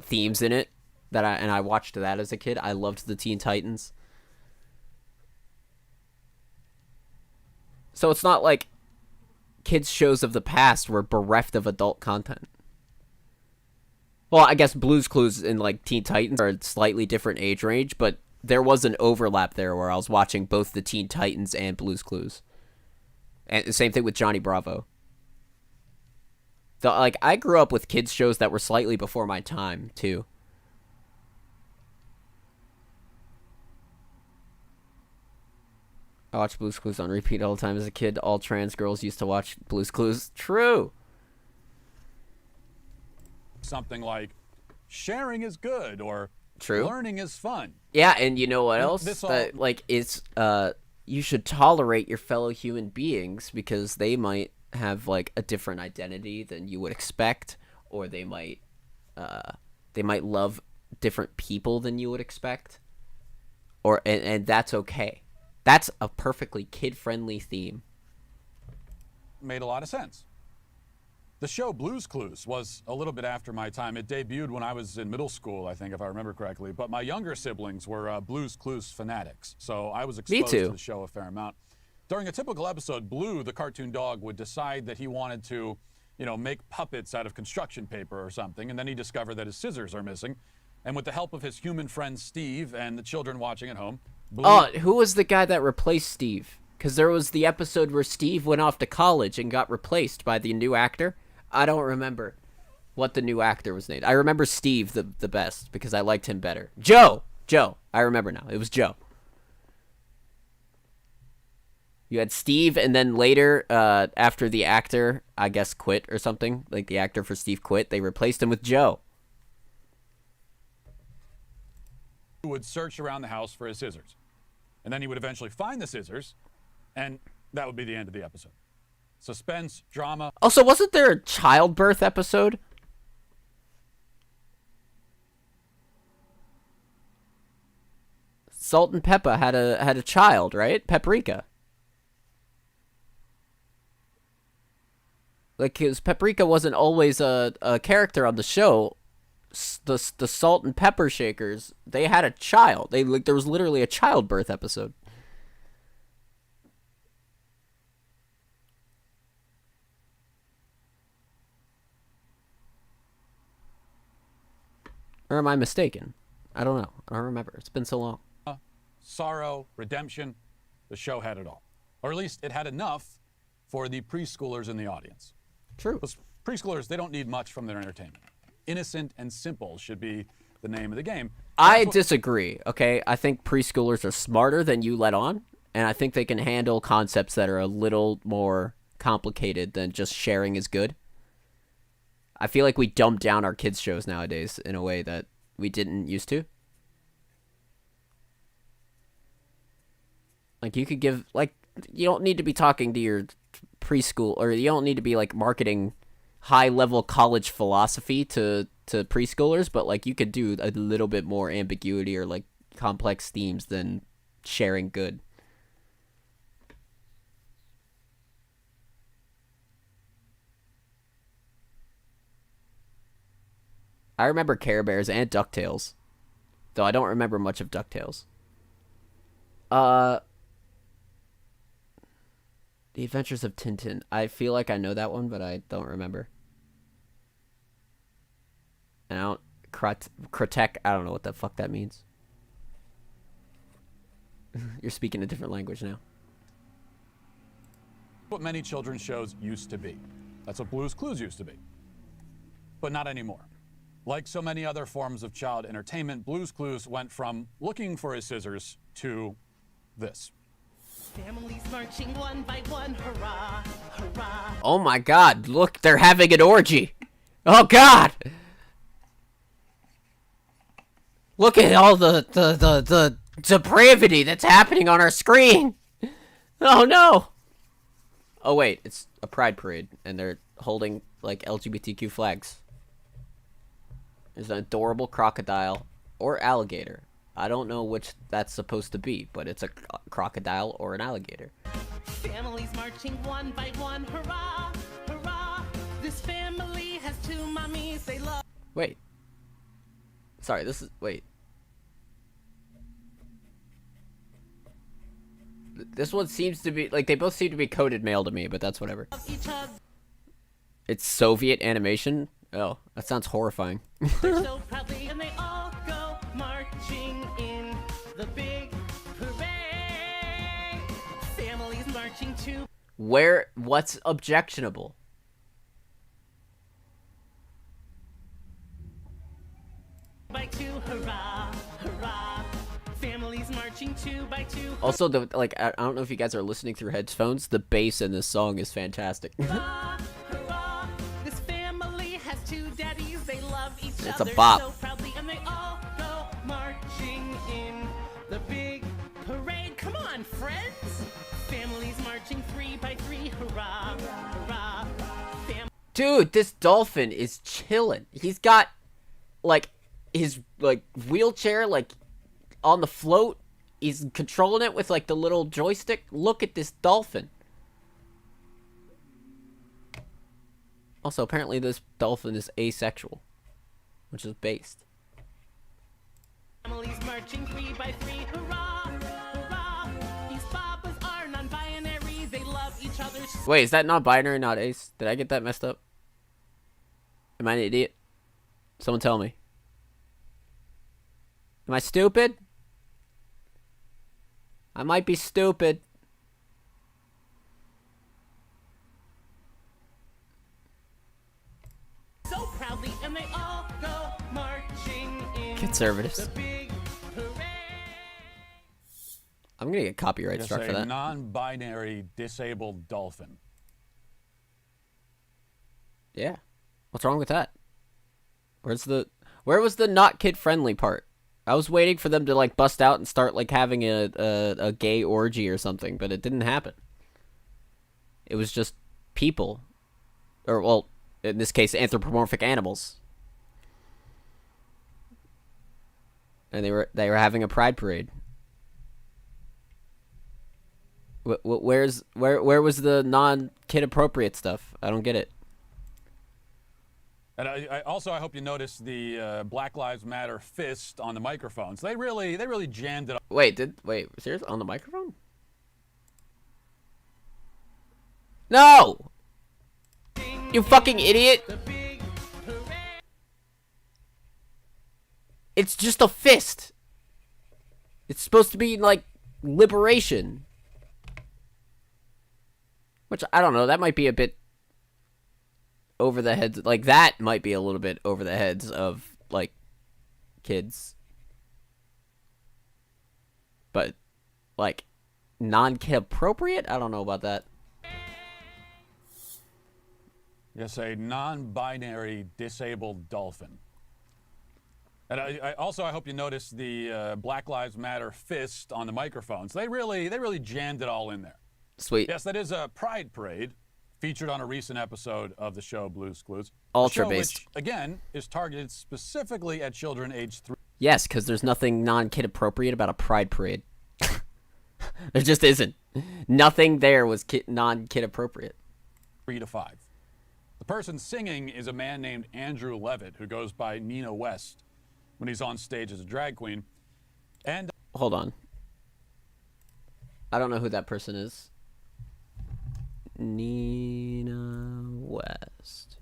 Speaker 1: themes in it. I watched that as a kid. I loved the Teen Titans. So it's not like kids shows of the past were bereft of adult content. Well, I guess Blue's Clues and like Teen Titans are a slightly different age range, but there was an overlap there where I was watching both the Teen Titans and Blue's Clues. And the same thing with Johnny Bravo. Like I grew up with kids shows that were slightly before my time too. I watched Blue's Clues on repeat all the time as a kid. All trans girls used to watch Blue's Clues. True.
Speaker 20: Something like, sharing is good, or
Speaker 1: True.
Speaker 20: learning is fun.
Speaker 1: Yeah, and you know what
Speaker 20: And
Speaker 1: else?
Speaker 20: this
Speaker 1: That, like, it's, you should tolerate your fellow human beings because they might have, like, a different identity than you would expect, or they might love different people than you would expect, and that's okay. That's a perfectly kid-friendly theme.
Speaker 20: Made a lot of sense. The show Blue's Clues was a little bit after my time. It debuted when I was in middle school, I think, if I remember correctly. But my younger siblings were Blue's Clues fanatics, so I was exposed to the show a fair amount. During a typical episode, Blue, the cartoon dog, would decide that he wanted to, you know, make puppets out of construction paper or something, and then he discovered that his scissors are missing. And with the help of his human friend Steve and the children watching at home, Blue...
Speaker 1: who was the guy that replaced Steve? Because there was the episode where Steve went off to college and got replaced by the new actor. I don't remember what the new actor was named. I remember Steve the best because I liked him better. Joe! I remember now. It was Joe. You had Steve, and then later, after the actor, I guess, quit or something, like the actor for Steve quit, they replaced him with Joe.
Speaker 20: Would search around the house for his scissors. And then he would eventually find the scissors, and that would be the end of the episode. Suspense, drama.
Speaker 1: Also, wasn't there a childbirth episode? Salt and Peppa had a child, right? Paprika. Like, because Paprika wasn't always a character on the show. The Salt and Pepper Shakers, they had a child. There was literally a childbirth episode. Or am I mistaken? I don't know. I don't remember. It's been so long.
Speaker 20: Sorrow, redemption, the show had it all. Or at least it had enough for the preschoolers in the audience.
Speaker 1: True.
Speaker 20: Those preschoolers, they don't need much from their entertainment. Innocent and simple should be the name of the game.
Speaker 1: I disagree, okay? I think preschoolers are smarter than you let on, and I think they can handle concepts that are a little more complicated than just sharing is good. I feel like we dumb down our kids' shows nowadays in a way that we didn't used to. Like, you could give, like, you don't need to be talking to your preschool, or you don't need to be, like, marketing high-level college philosophy to preschoolers, but, like, you could do a little bit more ambiguity or, like, complex themes than sharing good. I remember Care Bears and DuckTales, though I don't remember much of DuckTales. The Adventures of Tintin. I feel like I know that one, but I don't remember. And I don't... Krotek, I don't know what the fuck that means. You're speaking a different language now.
Speaker 20: What many children's shows used to be. That's what Blue's Clues used to be. But not anymore. Like so many other forms of child entertainment, Blue's Clues went from looking for his scissors to this.
Speaker 21: Families marching one by one, hurrah, hurrah.
Speaker 1: Oh my god, look, they're having an orgy. Oh god! Look at all the depravity that's happening on our screen. Oh no! Oh wait, it's a pride parade, and they're holding, like, LGBTQ flags. There's an adorable crocodile or alligator. I don't know which that's supposed to be, but it's a crocodile or an alligator.
Speaker 21: Families marching one by one, hurrah, hurrah. This family has two mommies they love.
Speaker 1: Wait. Sorry, this is... Wait. This one seems to be... Like, they both seem to be coded male to me, but that's whatever. It's Soviet animation? Oh, that sounds horrifying.
Speaker 21: They're so proudly and they all go marching in the big parade. Families marching to...
Speaker 1: What's objectionable?
Speaker 21: By two, hurrah, hurrah. Families marching marching 2 by 2.
Speaker 1: Also, I don't know if you guys are listening through headphones. The bass in this song is fantastic.
Speaker 21: Hurrah, hurrah, this family has 2 daddies. They love each
Speaker 1: It's
Speaker 21: other
Speaker 1: a bop.
Speaker 21: so proudly, and they all go marching in the big parade. Come on, friends. Families marching 3 by 3. Hurrah, hurrah.
Speaker 1: Dude, this dolphin is chilling. He's got, like, his, like, wheelchair, like, on the float. He's controlling it with, like, the little joystick. Look at this dolphin. Also, apparently this dolphin is asexual, which is based.
Speaker 21: Families marching 3 by 3. Hurrah, hurrah. These papas are non-binary. They love each other.
Speaker 1: Wait, is that not binary, not ace? Did I get that messed up? Am I an idiot? Someone tell me. Am I stupid? I might be stupid.
Speaker 21: So proudly, and they all go marching in
Speaker 1: Conservatives.
Speaker 21: the big parade.
Speaker 1: I'm gonna get copyright
Speaker 20: Just
Speaker 1: struck for
Speaker 20: a
Speaker 1: that.
Speaker 20: non-binary disabled dolphin.
Speaker 1: Yeah. What's wrong with that? Where was the not kid friendly part? I was waiting for them to like bust out and start like having a gay orgy or something, but it didn't happen. It was just people. Or well, in this case anthropomorphic animals. And they were having a pride parade. Where was the non-kid appropriate stuff? I don't get it.
Speaker 20: And I hope you notice the Black Lives Matter fist on the microphones. They really jammed it up.
Speaker 1: Wait, seriously? On the microphone? No! You fucking idiot! It's just a fist. It's supposed to be like liberation. Which, I don't know, that might be a bit over the heads, like that might be a little bit over the heads of like kids, but like non-kid appropriate, I don't know about that.
Speaker 20: Yes, a non-binary disabled dolphin. And I hope you notice the Black Lives Matter fist on the microphones. They really jammed it all in there.
Speaker 1: Sweet.
Speaker 20: Yes, that is a pride parade featured on a recent episode of the show Blue's Clues.
Speaker 1: Ultra
Speaker 20: show,
Speaker 1: based.
Speaker 20: which, again, is targeted specifically at children aged 3.
Speaker 1: Yes, because there's nothing non-kid appropriate about a pride parade. There just isn't. Nothing there was non-kid appropriate.
Speaker 20: 3 to 5. The person singing is a man named Andrew Levitt, who goes by Nina West when he's on stage as a drag queen. And
Speaker 1: hold on. I don't know who that person is. Nina West.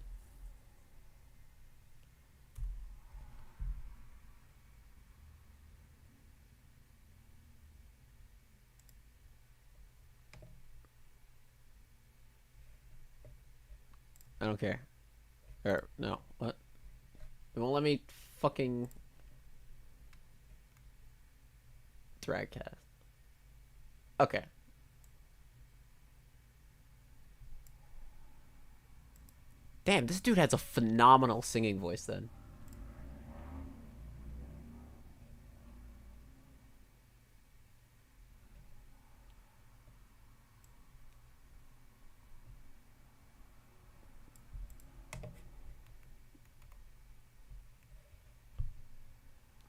Speaker 1: I don't care. Or, no, what? It won't let me fucking dragcast. Okay. Damn, this dude has a phenomenal singing voice then.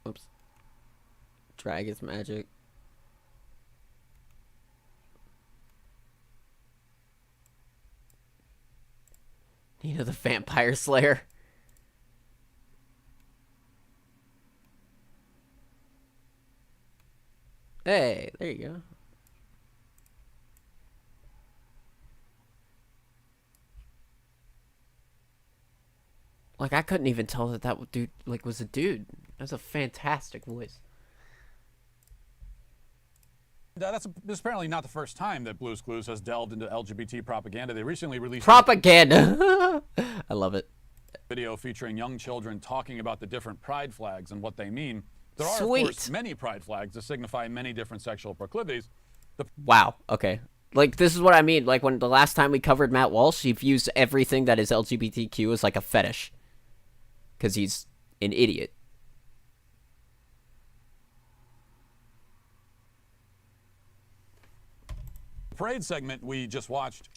Speaker 1: Oops. Drag is magic. Nina the Vampire Slayer. Hey, there you go. Like, I couldn't even tell that dude, like, was a dude. That's a fantastic voice.
Speaker 20: This is apparently not the first time that Blue's Clues has delved into LGBT propaganda. They recently released
Speaker 1: propaganda. I love it.
Speaker 20: Video featuring young children talking about the different pride flags and what they mean. There are, of course, many pride flags that signify many different sexual proclivities.
Speaker 1: Wow. Okay. Like, this is what I mean. Like, when the last time we covered Matt Walsh, he views everything that is LGBTQ as like a fetish. Because he's an idiot.
Speaker 20: The parade segment we just watched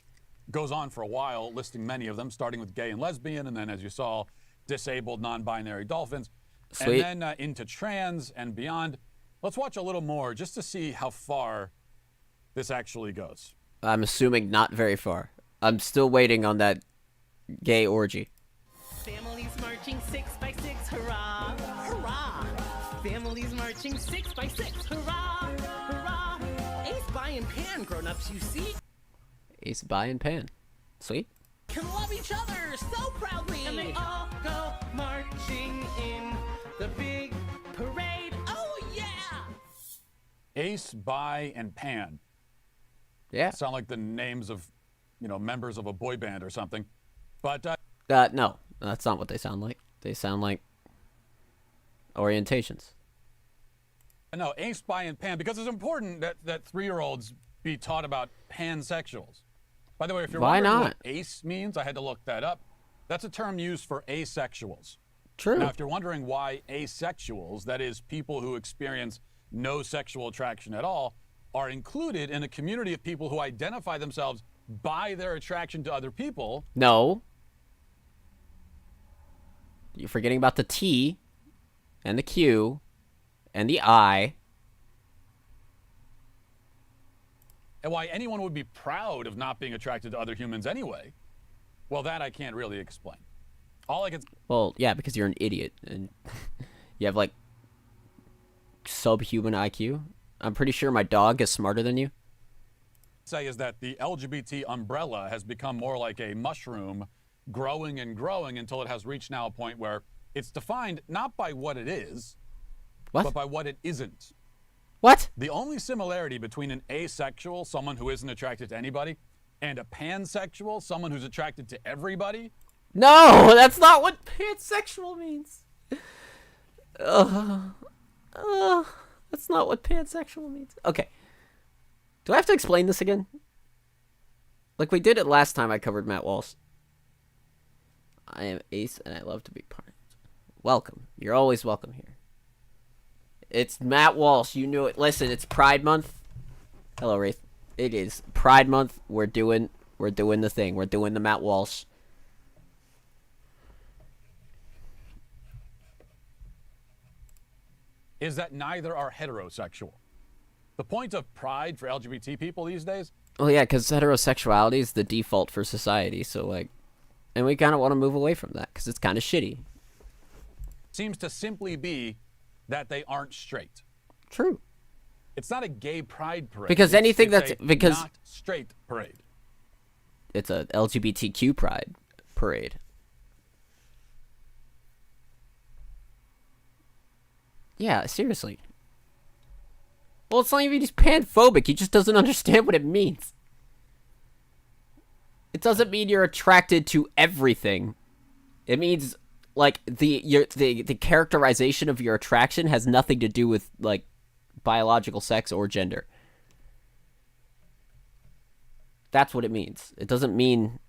Speaker 20: goes on for a while, listing many of them, starting with gay and lesbian, and then, as you saw, disabled, non-binary dolphins.
Speaker 1: Sweet.
Speaker 20: And then into trans and beyond. Let's watch a little more just to see how far this actually goes.
Speaker 1: I'm assuming not very far. I'm still waiting on that gay orgy.
Speaker 21: Families marching 6 by 6, hurrah, hurrah. Families marching 6 by 6, hurrah, hurrah. Ace, By, and Pan, grown-ups, you see?
Speaker 1: Ace, By, and Pan. Sweet.
Speaker 21: Can love each other so proudly. And they all go marching in the big parade. Oh, yeah!
Speaker 20: Ace, By, and Pan.
Speaker 1: Yeah.
Speaker 20: Sound like the names of, members of a boy band or something. But,
Speaker 1: no, that's not what they sound like. They sound like orientations.
Speaker 20: No, Ace, By, and Pan, because it's important that 3-year-olds be taught about pansexuals. By the way, if you're
Speaker 1: Why
Speaker 20: wondering
Speaker 1: not?
Speaker 20: what ace means, I had to look that up. That's a term used for asexuals.
Speaker 1: True.
Speaker 20: Now, if you're wondering why asexuals, that is, people who experience no sexual attraction at all, are included in a community of people who identify themselves by their attraction to other people.
Speaker 1: No. You're forgetting about the T and the Q and the I.
Speaker 20: And why anyone would be proud of not being attracted to other humans anyway, well, that I can't really explain. All I can...
Speaker 1: Well, yeah, because you're an idiot and you have, like, subhuman IQ. I'm pretty sure my dog is smarter than you.
Speaker 20: Say is that the LGBT umbrella has become more like a mushroom, growing and growing until it has reached now a point where it's defined not by what it is, but by what it isn't.
Speaker 1: What?
Speaker 20: The only similarity between an asexual, someone who isn't attracted to anybody, and a pansexual, someone who's attracted to everybody.
Speaker 1: No, that's not what pansexual means. That's not what pansexual means. Okay. Do I have to explain this again? Like we did it last time I covered Matt Walsh. I am Ace and I love to be part of it. Welcome. You're always welcome here. It's Matt Walsh. You knew it. Listen, it's Pride Month. Hello, Wraith. It is Pride Month. We're doing the thing. We're doing the Matt Walsh.
Speaker 20: Is that neither are heterosexual. The point of pride for LGBT people these days?
Speaker 1: Well, yeah, because heterosexuality is the default for society, so, like, and we kind of want to move away from that, because it's kind of shitty.
Speaker 20: Seems to simply be that they aren't straight.
Speaker 1: True.
Speaker 20: It's not a gay pride parade.
Speaker 1: Because anything
Speaker 20: it's
Speaker 1: that's, because...
Speaker 20: not straight parade.
Speaker 1: It's a LGBTQ pride parade. Yeah, seriously. Well, it's not even he's panphobic. He just doesn't understand what it means. It doesn't mean you're attracted to everything. It means, like, the characterization of your attraction has nothing to do with, like, biological sex or gender. That's what it means. It doesn't mean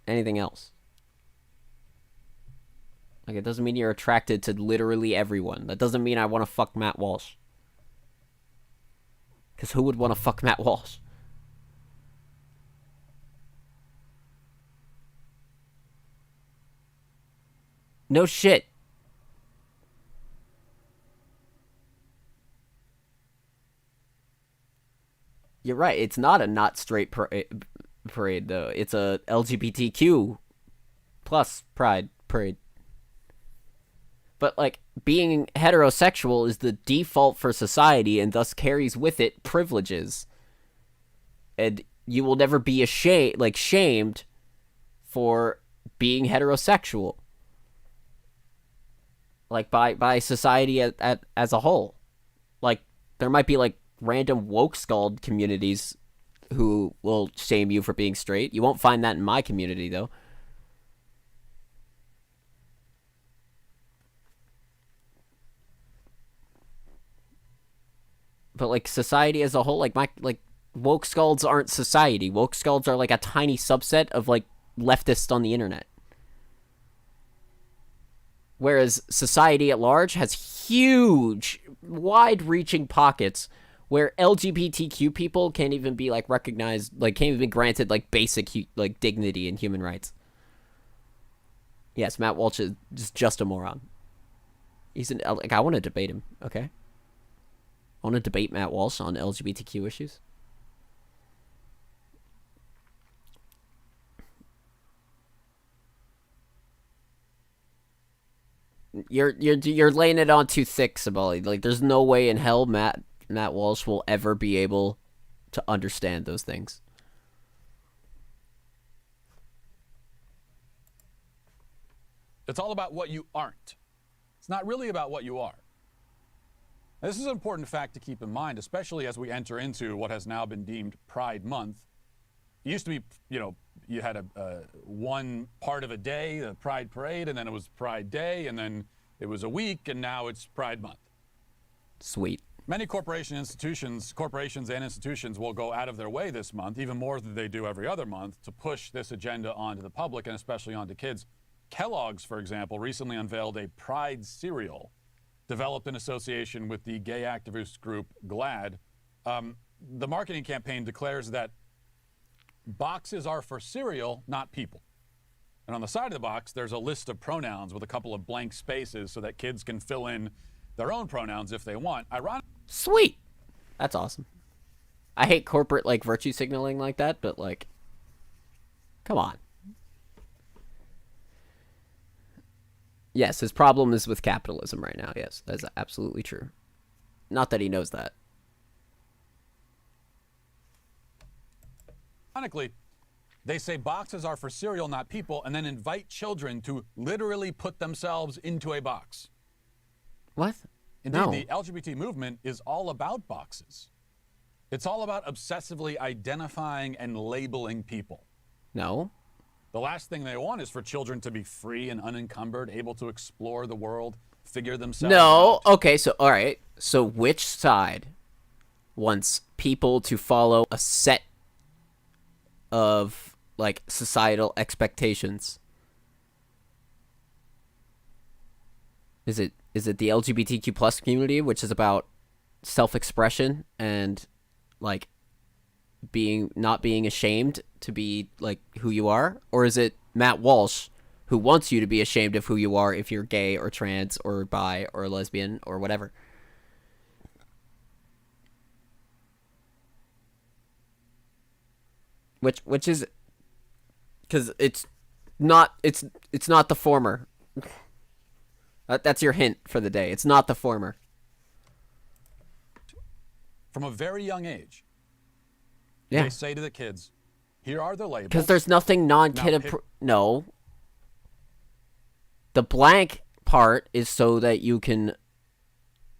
Speaker 1: anything else. Like, it doesn't mean you're attracted to literally everyone. That doesn't mean I want to fuck Matt Walsh. Because who would want to fuck Matt Walsh? No shit. You're right. It's not a not straight parade, though. It's a LGBTQ plus pride parade. But, like, being heterosexual is the default for society and thus carries with it privileges. And you will never be shamed for being heterosexual. Like, by society as a whole. Like, there might be, like, random woke skulled communities who will shame you for being straight. You won't find that in my community, though. But like society as a whole, like woke skulls aren't society. Woke skulls are like a tiny subset of like leftists on the internet. Whereas society at large has huge, wide-reaching pockets where LGBTQ people can't even be like recognized, like can't even be granted like basic like dignity and human rights. Yes, Matt Walsh is just a moron. I want to debate him. Okay, I want to debate Matt Walsh on LGBTQ issues. You're laying it on too thick, Sabali. Like, there's no way in hell Matt Walsh will ever be able to understand those things.
Speaker 20: It's all about what you aren't. It's not really about what you are. Now, this is an important fact to keep in mind, especially as we enter into what has now been deemed Pride Month. It used to be, you had one part of a day, the Pride Parade, and then it was Pride Day, and then it was a week, and now it's Pride Month.
Speaker 1: Sweet.
Speaker 20: Many corporations and institutions will go out of their way this month, even more than they do every other month, to push this agenda onto the public and especially onto kids. Kellogg's, for example, recently unveiled a Pride cereal developed in association with the gay activist group GLAAD. The marketing campaign declares that boxes are for cereal, not people. And on the side of the box, there's a list of pronouns with a couple of blank spaces so that kids can fill in their own pronouns if they want.
Speaker 1: Sweet. That's awesome. I hate corporate, like, virtue signaling like that, but, like, come on. Yes, his problem is with capitalism right now. Yes, that's absolutely true. Not that he knows that.
Speaker 20: Ironically, they say boxes are for cereal, not people, and then invite children to literally put themselves into a box.
Speaker 1: What?
Speaker 20: Indeed,
Speaker 1: No.
Speaker 20: The LGBT movement is all about boxes. It's all about obsessively identifying and labeling people.
Speaker 1: No.
Speaker 20: The last thing they want is for children to be free and unencumbered, able to explore the world, figure themselves out.
Speaker 1: Okay, so, all right. So which side wants people to follow a set of, like, societal expectations? Is it the LGBTQ plus community, which is about self-expression and, like, not being ashamed to be, like, who you are? Or is it Matt Walsh, who wants you to be ashamed of who you are if you're gay or trans or bi or lesbian or whatever? Which is, because it's not the former. That's your hint for the day. It's not the former.
Speaker 20: From a very young age,
Speaker 1: yeah,
Speaker 20: they say to the kids, here are the labels.
Speaker 1: Because there's nothing non-kid... No. The blank part is so that you can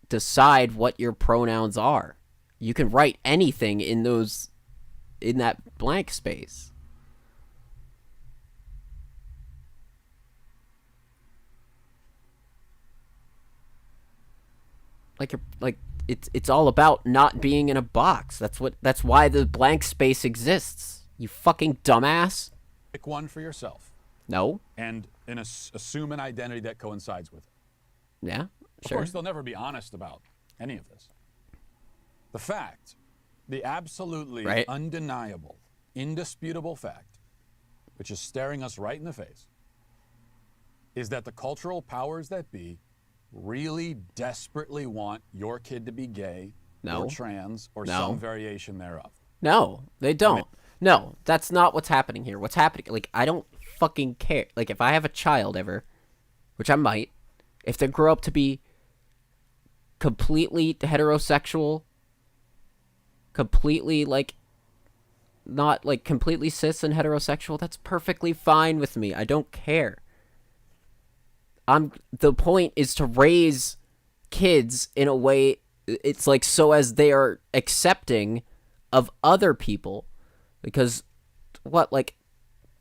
Speaker 1: decide what your pronouns are. You can write anything in that blank space. It's all about not being in a box. That's why the blank space exists. You fucking dumbass.
Speaker 20: Pick one for yourself.
Speaker 1: No.
Speaker 20: And assume an identity that coincides with it.
Speaker 1: Yeah,
Speaker 20: sure. Of course, they'll never be honest about any of this. The fact, the absolutely undeniable, indisputable fact, which is staring us right in the face, is that the cultural powers that be really desperately want your kid to be gay or trans or some variation thereof.
Speaker 1: No, they don't. No, that's not what's happening here. What's happening, like, I don't fucking care. Like, if I have a child ever, which I might, if they grow up to be completely heterosexual, completely, like, not, like, completely cis and heterosexual, that's perfectly fine with me. I don't care. The point is to raise kids in a way, it's like, so as they are accepting of other people, because like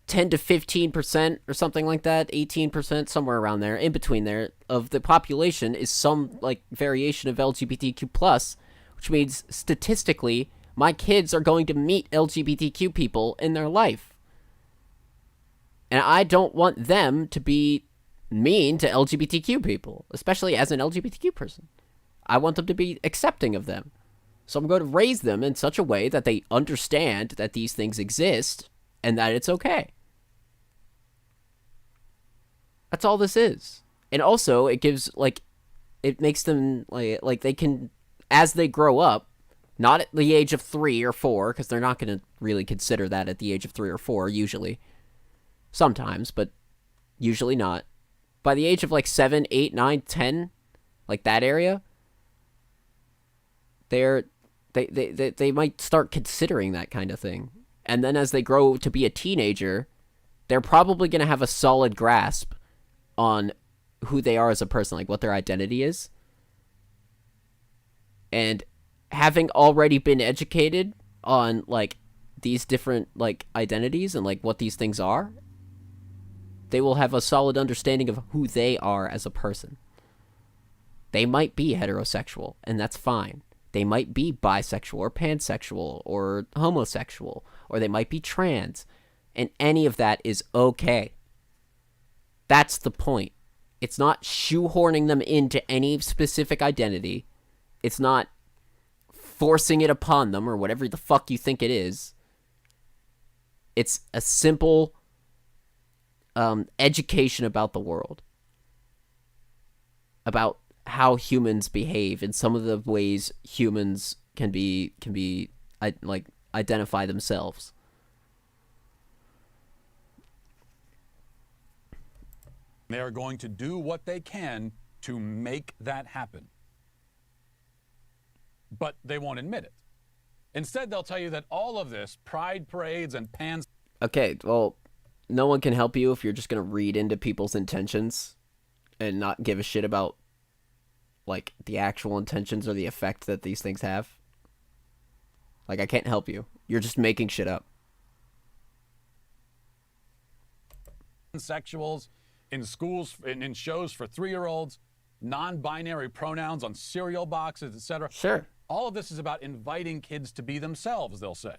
Speaker 1: 10 to 15% or something like that, 18%, somewhere around there, in between there, of the population is some, like, variation of LGBTQ plus, which means statistically, my kids are going to meet LGBTQ people in their life. And I don't want them to be mean to LGBTQ people, especially as an LGBTQ person. I want them to be accepting of them. So I'm going to raise them in such a way that they understand that these things exist and that it's okay. That's all this is. And also, it gives, like, it makes them, like they can, as they grow up, not at the age of 3 or 4, because they're not going to really consider that at the age of 3 or 4, usually. Sometimes, but usually not. By the age of, like, 7, 8, 9, 10, like that area, they might start considering that kind of thing. And then as they grow to be a teenager, they're probably going to have a solid grasp on who they are as a person, like what their identity is. And having already been educated on, like, these different, like, identities and, like, what these things are, they will have a solid understanding of who they are as a person. They might be heterosexual, and that's fine. They might be bisexual or pansexual or homosexual, or they might be trans, and any of that is okay. That's the point. It's not shoehorning them into any specific identity. It's not forcing it upon them or whatever the fuck you think it is. It's a simple education about the world. About how humans behave and some of the ways humans can be like identify themselves.
Speaker 20: They are going to do what they can to make that happen. But they won't admit it. Instead, they'll tell you that all of this, pride parades and pans...
Speaker 1: Okay, well, no one can help you if you're just going to read into people's intentions and not give a shit about, like, the actual intentions or the effect that these things have. Like, I can't help you. You're just making shit up.
Speaker 20: Sexuals in schools, in shows for 3-year-olds, non-binary pronouns on cereal boxes, etc.
Speaker 1: Sure.
Speaker 20: All of this is about inviting kids to be themselves, they'll say.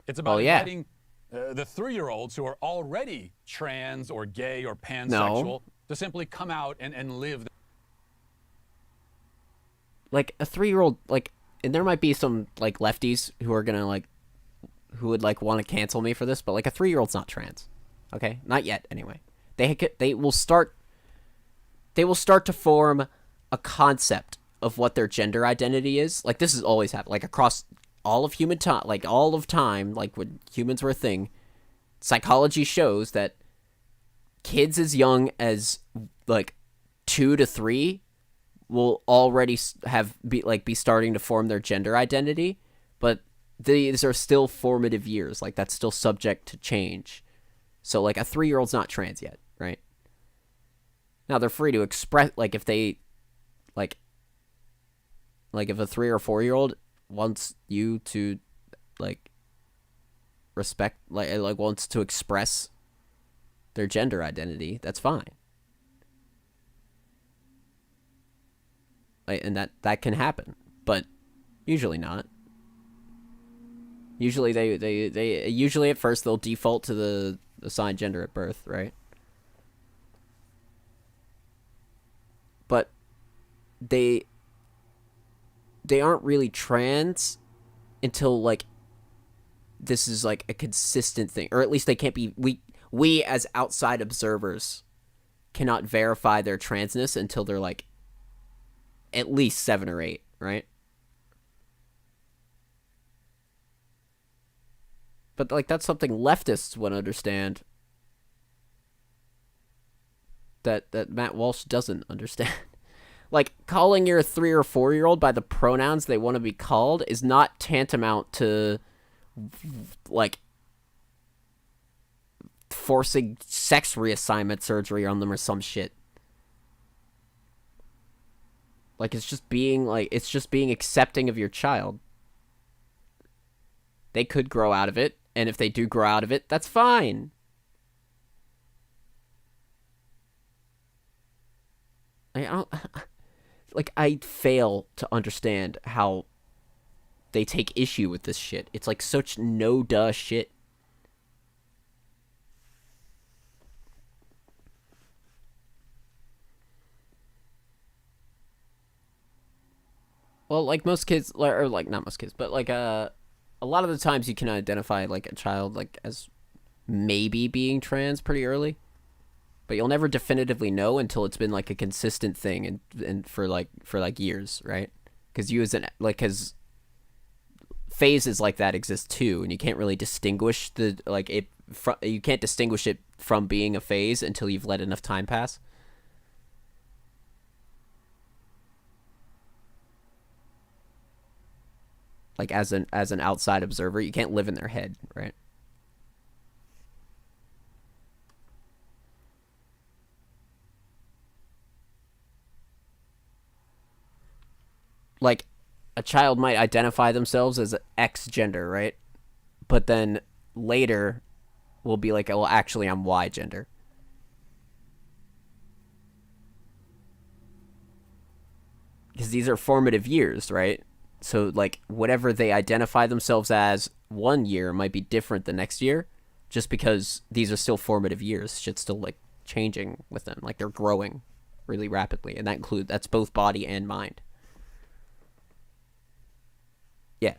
Speaker 20: It's about inviting the 3-year-olds who are already trans or gay or pansexual to simply come out and live.
Speaker 1: Like, a 3-year-old, like, and there might be some, like, lefties who are gonna, like, who would, like, want to cancel me for this, but, like, a 3-year-old's not trans. Okay? Not yet, anyway. They will start to form a concept of what their gender identity is. Like, this has always happened. Like, across all of human time, like, all of time, like, when humans were a thing, psychology shows that kids as young as, like, 2 to 3 will already be starting to form their gender identity, but these are still formative years. Like, that's still subject to change. So, like, a 3-year-old's not trans yet, right? Now, they're free to express, like, if they, like if a 3 or 4-year-old wants you to, like, respect, like wants to express their gender identity, that's fine. Like, and that can happen, but usually not. Usually they usually at first they'll default to the assigned gender at birth, right? But they aren't really trans until, like, this is, like, a consistent thing, or at least they can't be. We as outside observers cannot verify their transness until they're, like, at least 7 or 8, right? But, like, that's something leftists would understand that Matt Walsh doesn't understand. Like, calling your 3 or 4-year-old by the pronouns they want to be called is not tantamount to, like, forcing sex reassignment surgery on them or some shit. Like, it's just being accepting of your child. They could grow out of it, and if they do grow out of it, that's fine. I fail to understand how they take issue with this shit. It's like such no duh shit. Well, like most kids, or like not most kids, but like a lot of the times you can identify like a child like as maybe being trans pretty early, but you'll never definitively know until it's been like a consistent thing and for like years, right? Because because phases like that exist too, and you can't really distinguish you can't distinguish it from being a phase until you've let enough time pass. Like as an outside observer, you can't live in their head, right? Like a child might identify themselves as X gender, right? But then later will be like, well, actually I'm Y gender. Because these are formative years, right? So, like, whatever they identify themselves as one year might be different the next year, just because these are still formative years. Shit's still, like, changing with them. Like, they're growing really rapidly, and that's both body and mind. Yeah.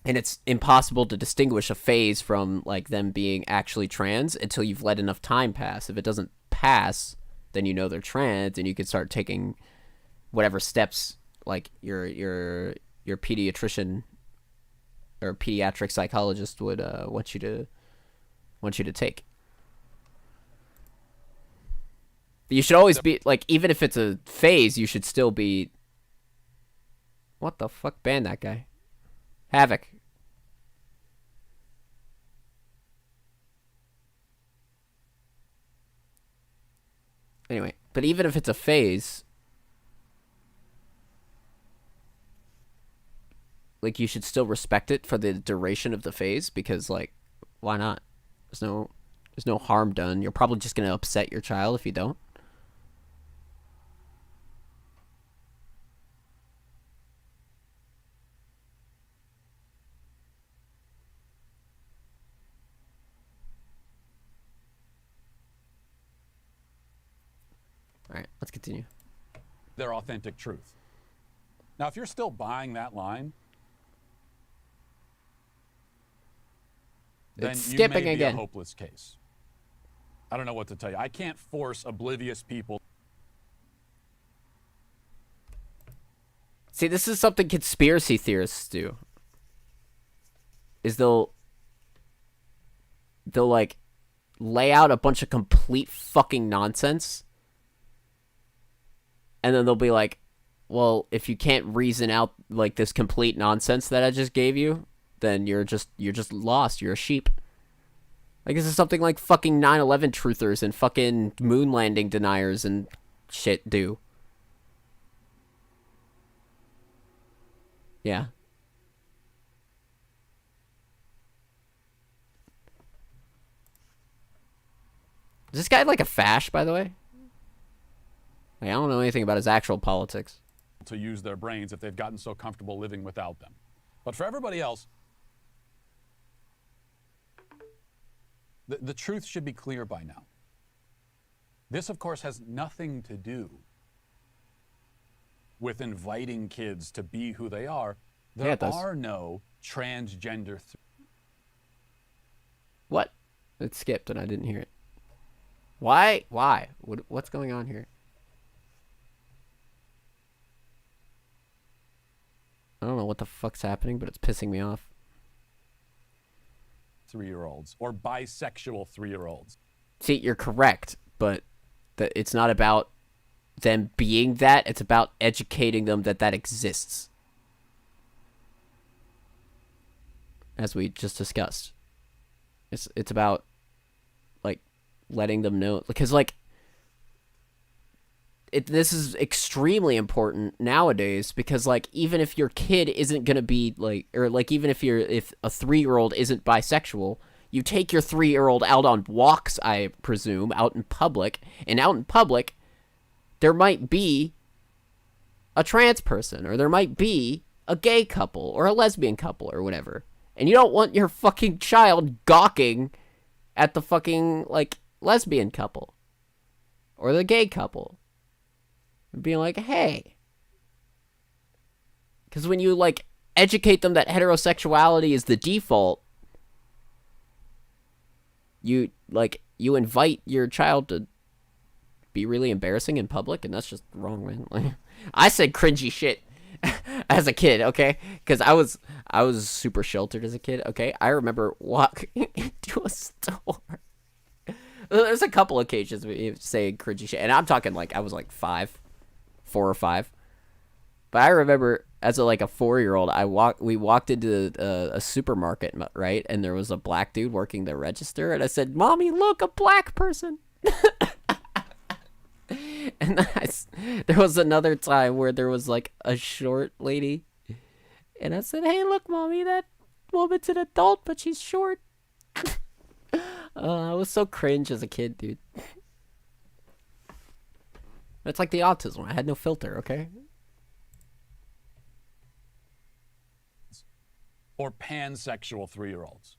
Speaker 1: And it's impossible to distinguish a phase from, like, them being actually trans until you've let enough time pass. If it doesn't pass, then you know they're trans, and you can start taking whatever steps like your pediatrician or pediatric psychologist would want you to take. But you should always be like, even if it's a phase, you should still be. What the fuck? Ban that guy. Havoc. Anyway, but even if it's a phase, like, you should still respect it for the duration of the phase, because, like, why not? There's no harm done. You're probably just going to upset your child if you don't. All right, let's continue.
Speaker 20: Their authentic truth. Now, if you're still buying that line, then you may be a hopeless case. I don't know what to tell you. I can't force oblivious people.
Speaker 1: See, this is something conspiracy theorists do. Is they'll like lay out a bunch of complete fucking nonsense, and then they'll be like, well, if you can't reason out like this complete nonsense that I just gave you, then you're just lost. You're a sheep. Like, this is something like fucking 9/11 truthers and fucking moon landing deniers and shit do. Yeah. Is this guy like a fash, by the way? Like, I don't know anything about his actual politics.
Speaker 20: To use their brains if they've gotten so comfortable living without them. But for everybody else, the truth should be clear by now. This, of course, has nothing to do with inviting kids to be who they are. There are no transgender.
Speaker 1: What? It skipped and I didn't hear it. Why? Why? What's going on here? I don't know what the fuck's happening, but it's pissing me off.
Speaker 20: 3-year-olds or bisexual 3-year-olds.
Speaker 1: See, you're correct, but it's not about them being that. It's about educating them that exists. As we just discussed. It's about, like, letting them know. Because, like, this is extremely important nowadays, because, like, even if your kid isn't gonna be like, or like, even if a 3-year-old isn't bisexual, you take your 3-year-old out on walks, I presume, out in public, and out in public there might be a trans person, or there might be a gay couple or a lesbian couple or whatever. And you don't want your fucking child gawking at the fucking, like, lesbian couple or the gay couple and being like, hey. Because when you, like, educate them that heterosexuality is the default, you invite your child to be really embarrassing in public, and that's just wrong, man. Like, I said cringy shit as a kid, okay? Because I was super sheltered as a kid, okay? I remember walking into a store. There's a couple occasions we say cringy shit, and I'm talking like I was like 4 or 5. But I remember as a 4-year-old, we walked into a supermarket, right? And there was a black dude working the register, and I said, "Mommy, look, a black person." And there was another time where there was like a short lady, and I said, "Hey, look, Mommy, that woman's an adult, but she's short." I was so cringe as a kid, dude. It's like the autism. I had no filter, okay?
Speaker 20: Or pansexual 3-year-olds.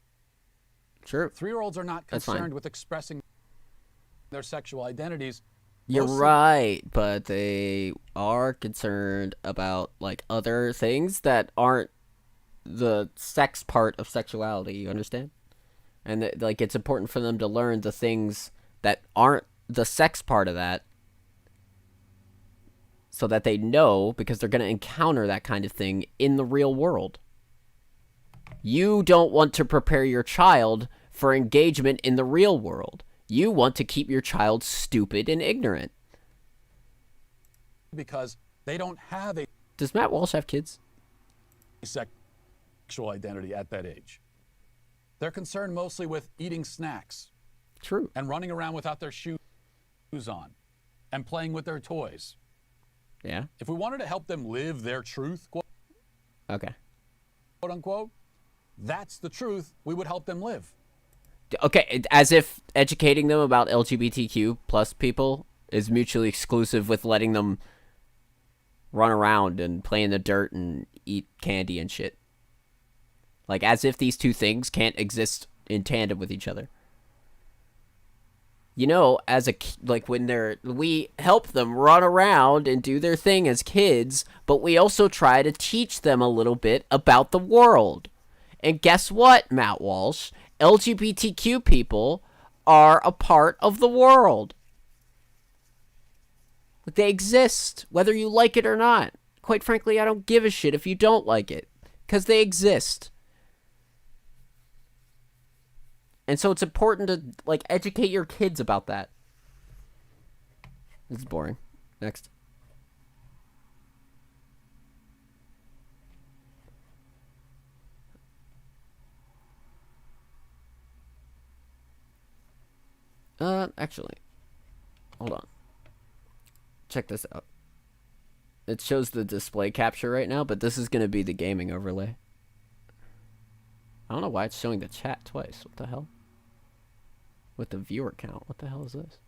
Speaker 1: Sure.
Speaker 20: 3-year-olds are not concerned with expressing their sexual identities.
Speaker 1: You're right, but they are concerned about like other things that aren't the sex part of sexuality, you understand? And like it's important for them to learn the things that aren't the sex part of that so that they know, because they're going to encounter that kind of thing in the real world. You don't want to prepare your child for engagement in the real world. You want to keep your child stupid and ignorant.
Speaker 20: Because they don't have a...
Speaker 1: Does Matt Walsh have kids?
Speaker 20: ...sexual identity at that age. They're concerned mostly with eating snacks.
Speaker 1: True.
Speaker 20: And running around without their shoes on. And playing with their toys.
Speaker 1: Yeah.
Speaker 20: If we wanted to help them live their truth, quote unquote, that's the truth we would help them live.
Speaker 1: Okay, as if educating them about LGBTQ plus people is mutually exclusive with letting them run around and play in the dirt and eat candy and shit. Like, as if these two things can't exist in tandem with each other. You know, when we help them run around and do their thing as kids, but we also try to teach them a little bit about the world. And guess what, Matt Walsh? LGBTQ people are a part of the world. They exist, whether you like it or not. Quite frankly, I don't give a shit if you don't like it, because they exist. And so it's important to, like, educate your kids about that. This is boring. Next. Actually, hold on. Check this out. It shows the display capture right now, but this is going to be the gaming overlay. I don't know why it's showing the chat twice. What the hell? With the viewer count. What the hell is this?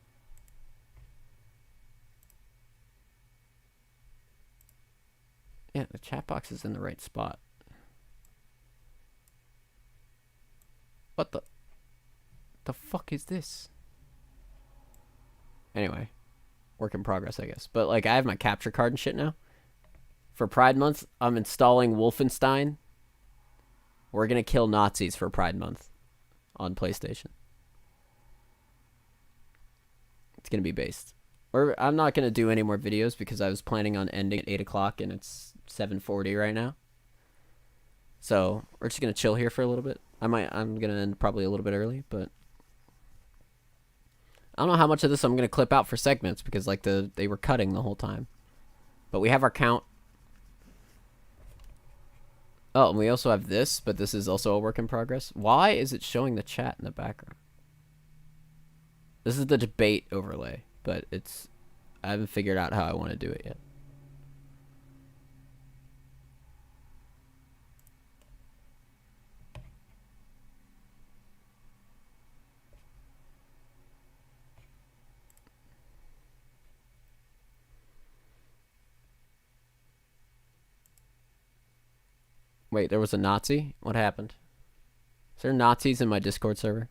Speaker 1: Yeah, the chat box is in the right spot. What the fuck is this? Anyway, work in progress, I guess. But, like, I have my capture card and shit now. For Pride Month, I'm installing Wolfenstein. We're gonna kill Nazis for Pride Month on PlayStation. It's gonna be based. Or I'm not gonna do any more videos because I was planning on ending at 8 o'clock and it's 7:40 right now. So we're just gonna chill here for a little bit. I'm gonna end probably a little bit early, but I don't know how much of this I'm gonna clip out for segments because like they were cutting the whole time. But we have our count. Oh, and we also have this, but this is also a work in progress. Why is it showing the chat in the background? This is the debate overlay, but I haven't figured out how I want to do it yet. Wait, there was a Nazi? What happened? Is there Nazis in my Discord server?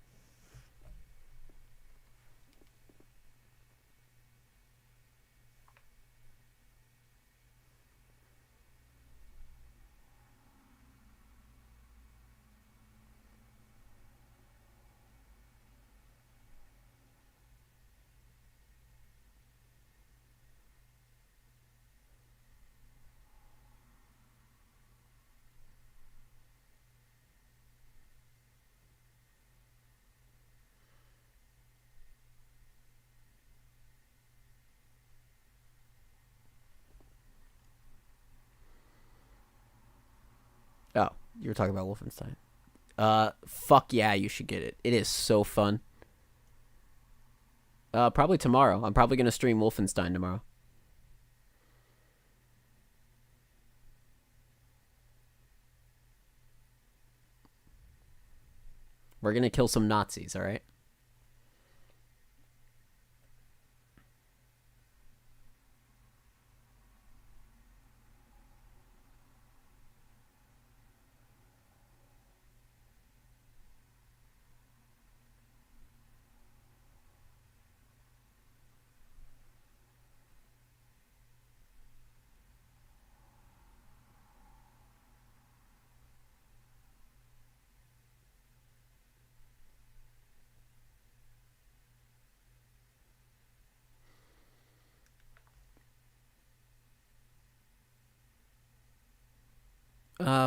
Speaker 1: Oh, you were talking about Wolfenstein. Fuck yeah, you should get it. It is so fun. Probably tomorrow. I'm probably gonna stream Wolfenstein tomorrow. We're gonna kill some Nazis, alright?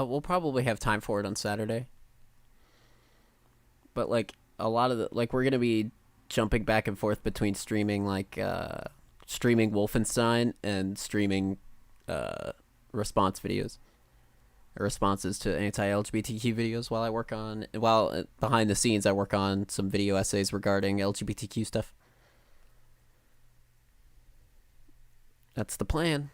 Speaker 1: We'll probably have time for it on Saturday. But, like, a lot of the... Like, we're gonna be jumping back and forth between streaming, like, streaming Wolfenstein and streaming, response videos. Responses to anti-LGBTQ videos while I work on... While, behind the scenes, I work on some video essays regarding LGBTQ stuff. That's the plan.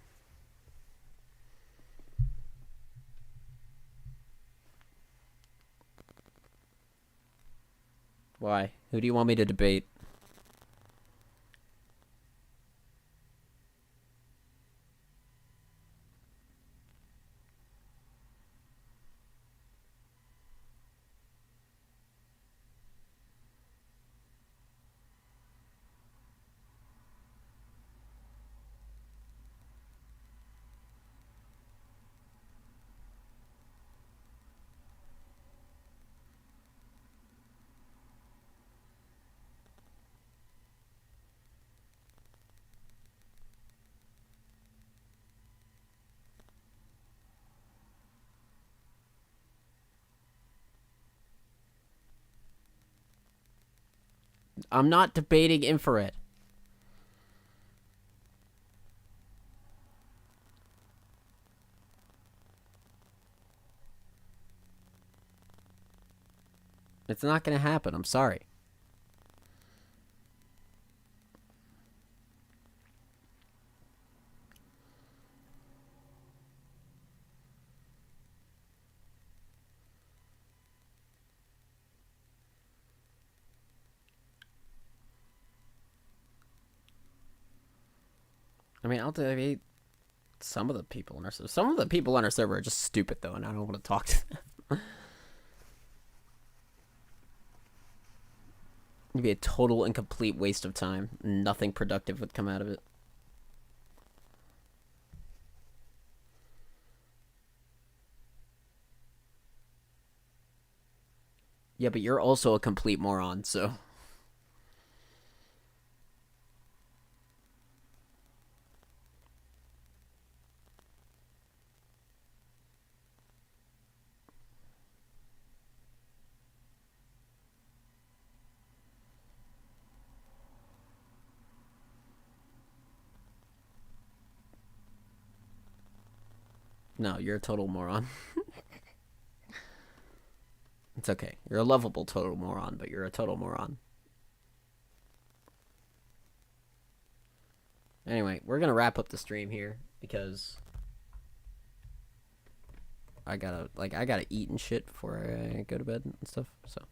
Speaker 1: Why? Who do you want me to debate? I'm not debating infrared. It's not gonna happen. I'm sorry. I mean, I'll debate some of the people on our server. Some of the people on our server are just stupid, though, and I don't want to talk to them. It'd be a total and complete waste of time. Nothing productive would come out of it. Yeah, but you're also a complete moron, so... No, you're a total moron. It's okay. You're a lovable total moron, but you're a total moron. Anyway, we're gonna wrap up the stream here because I gotta eat and shit before I go to bed and stuff, so.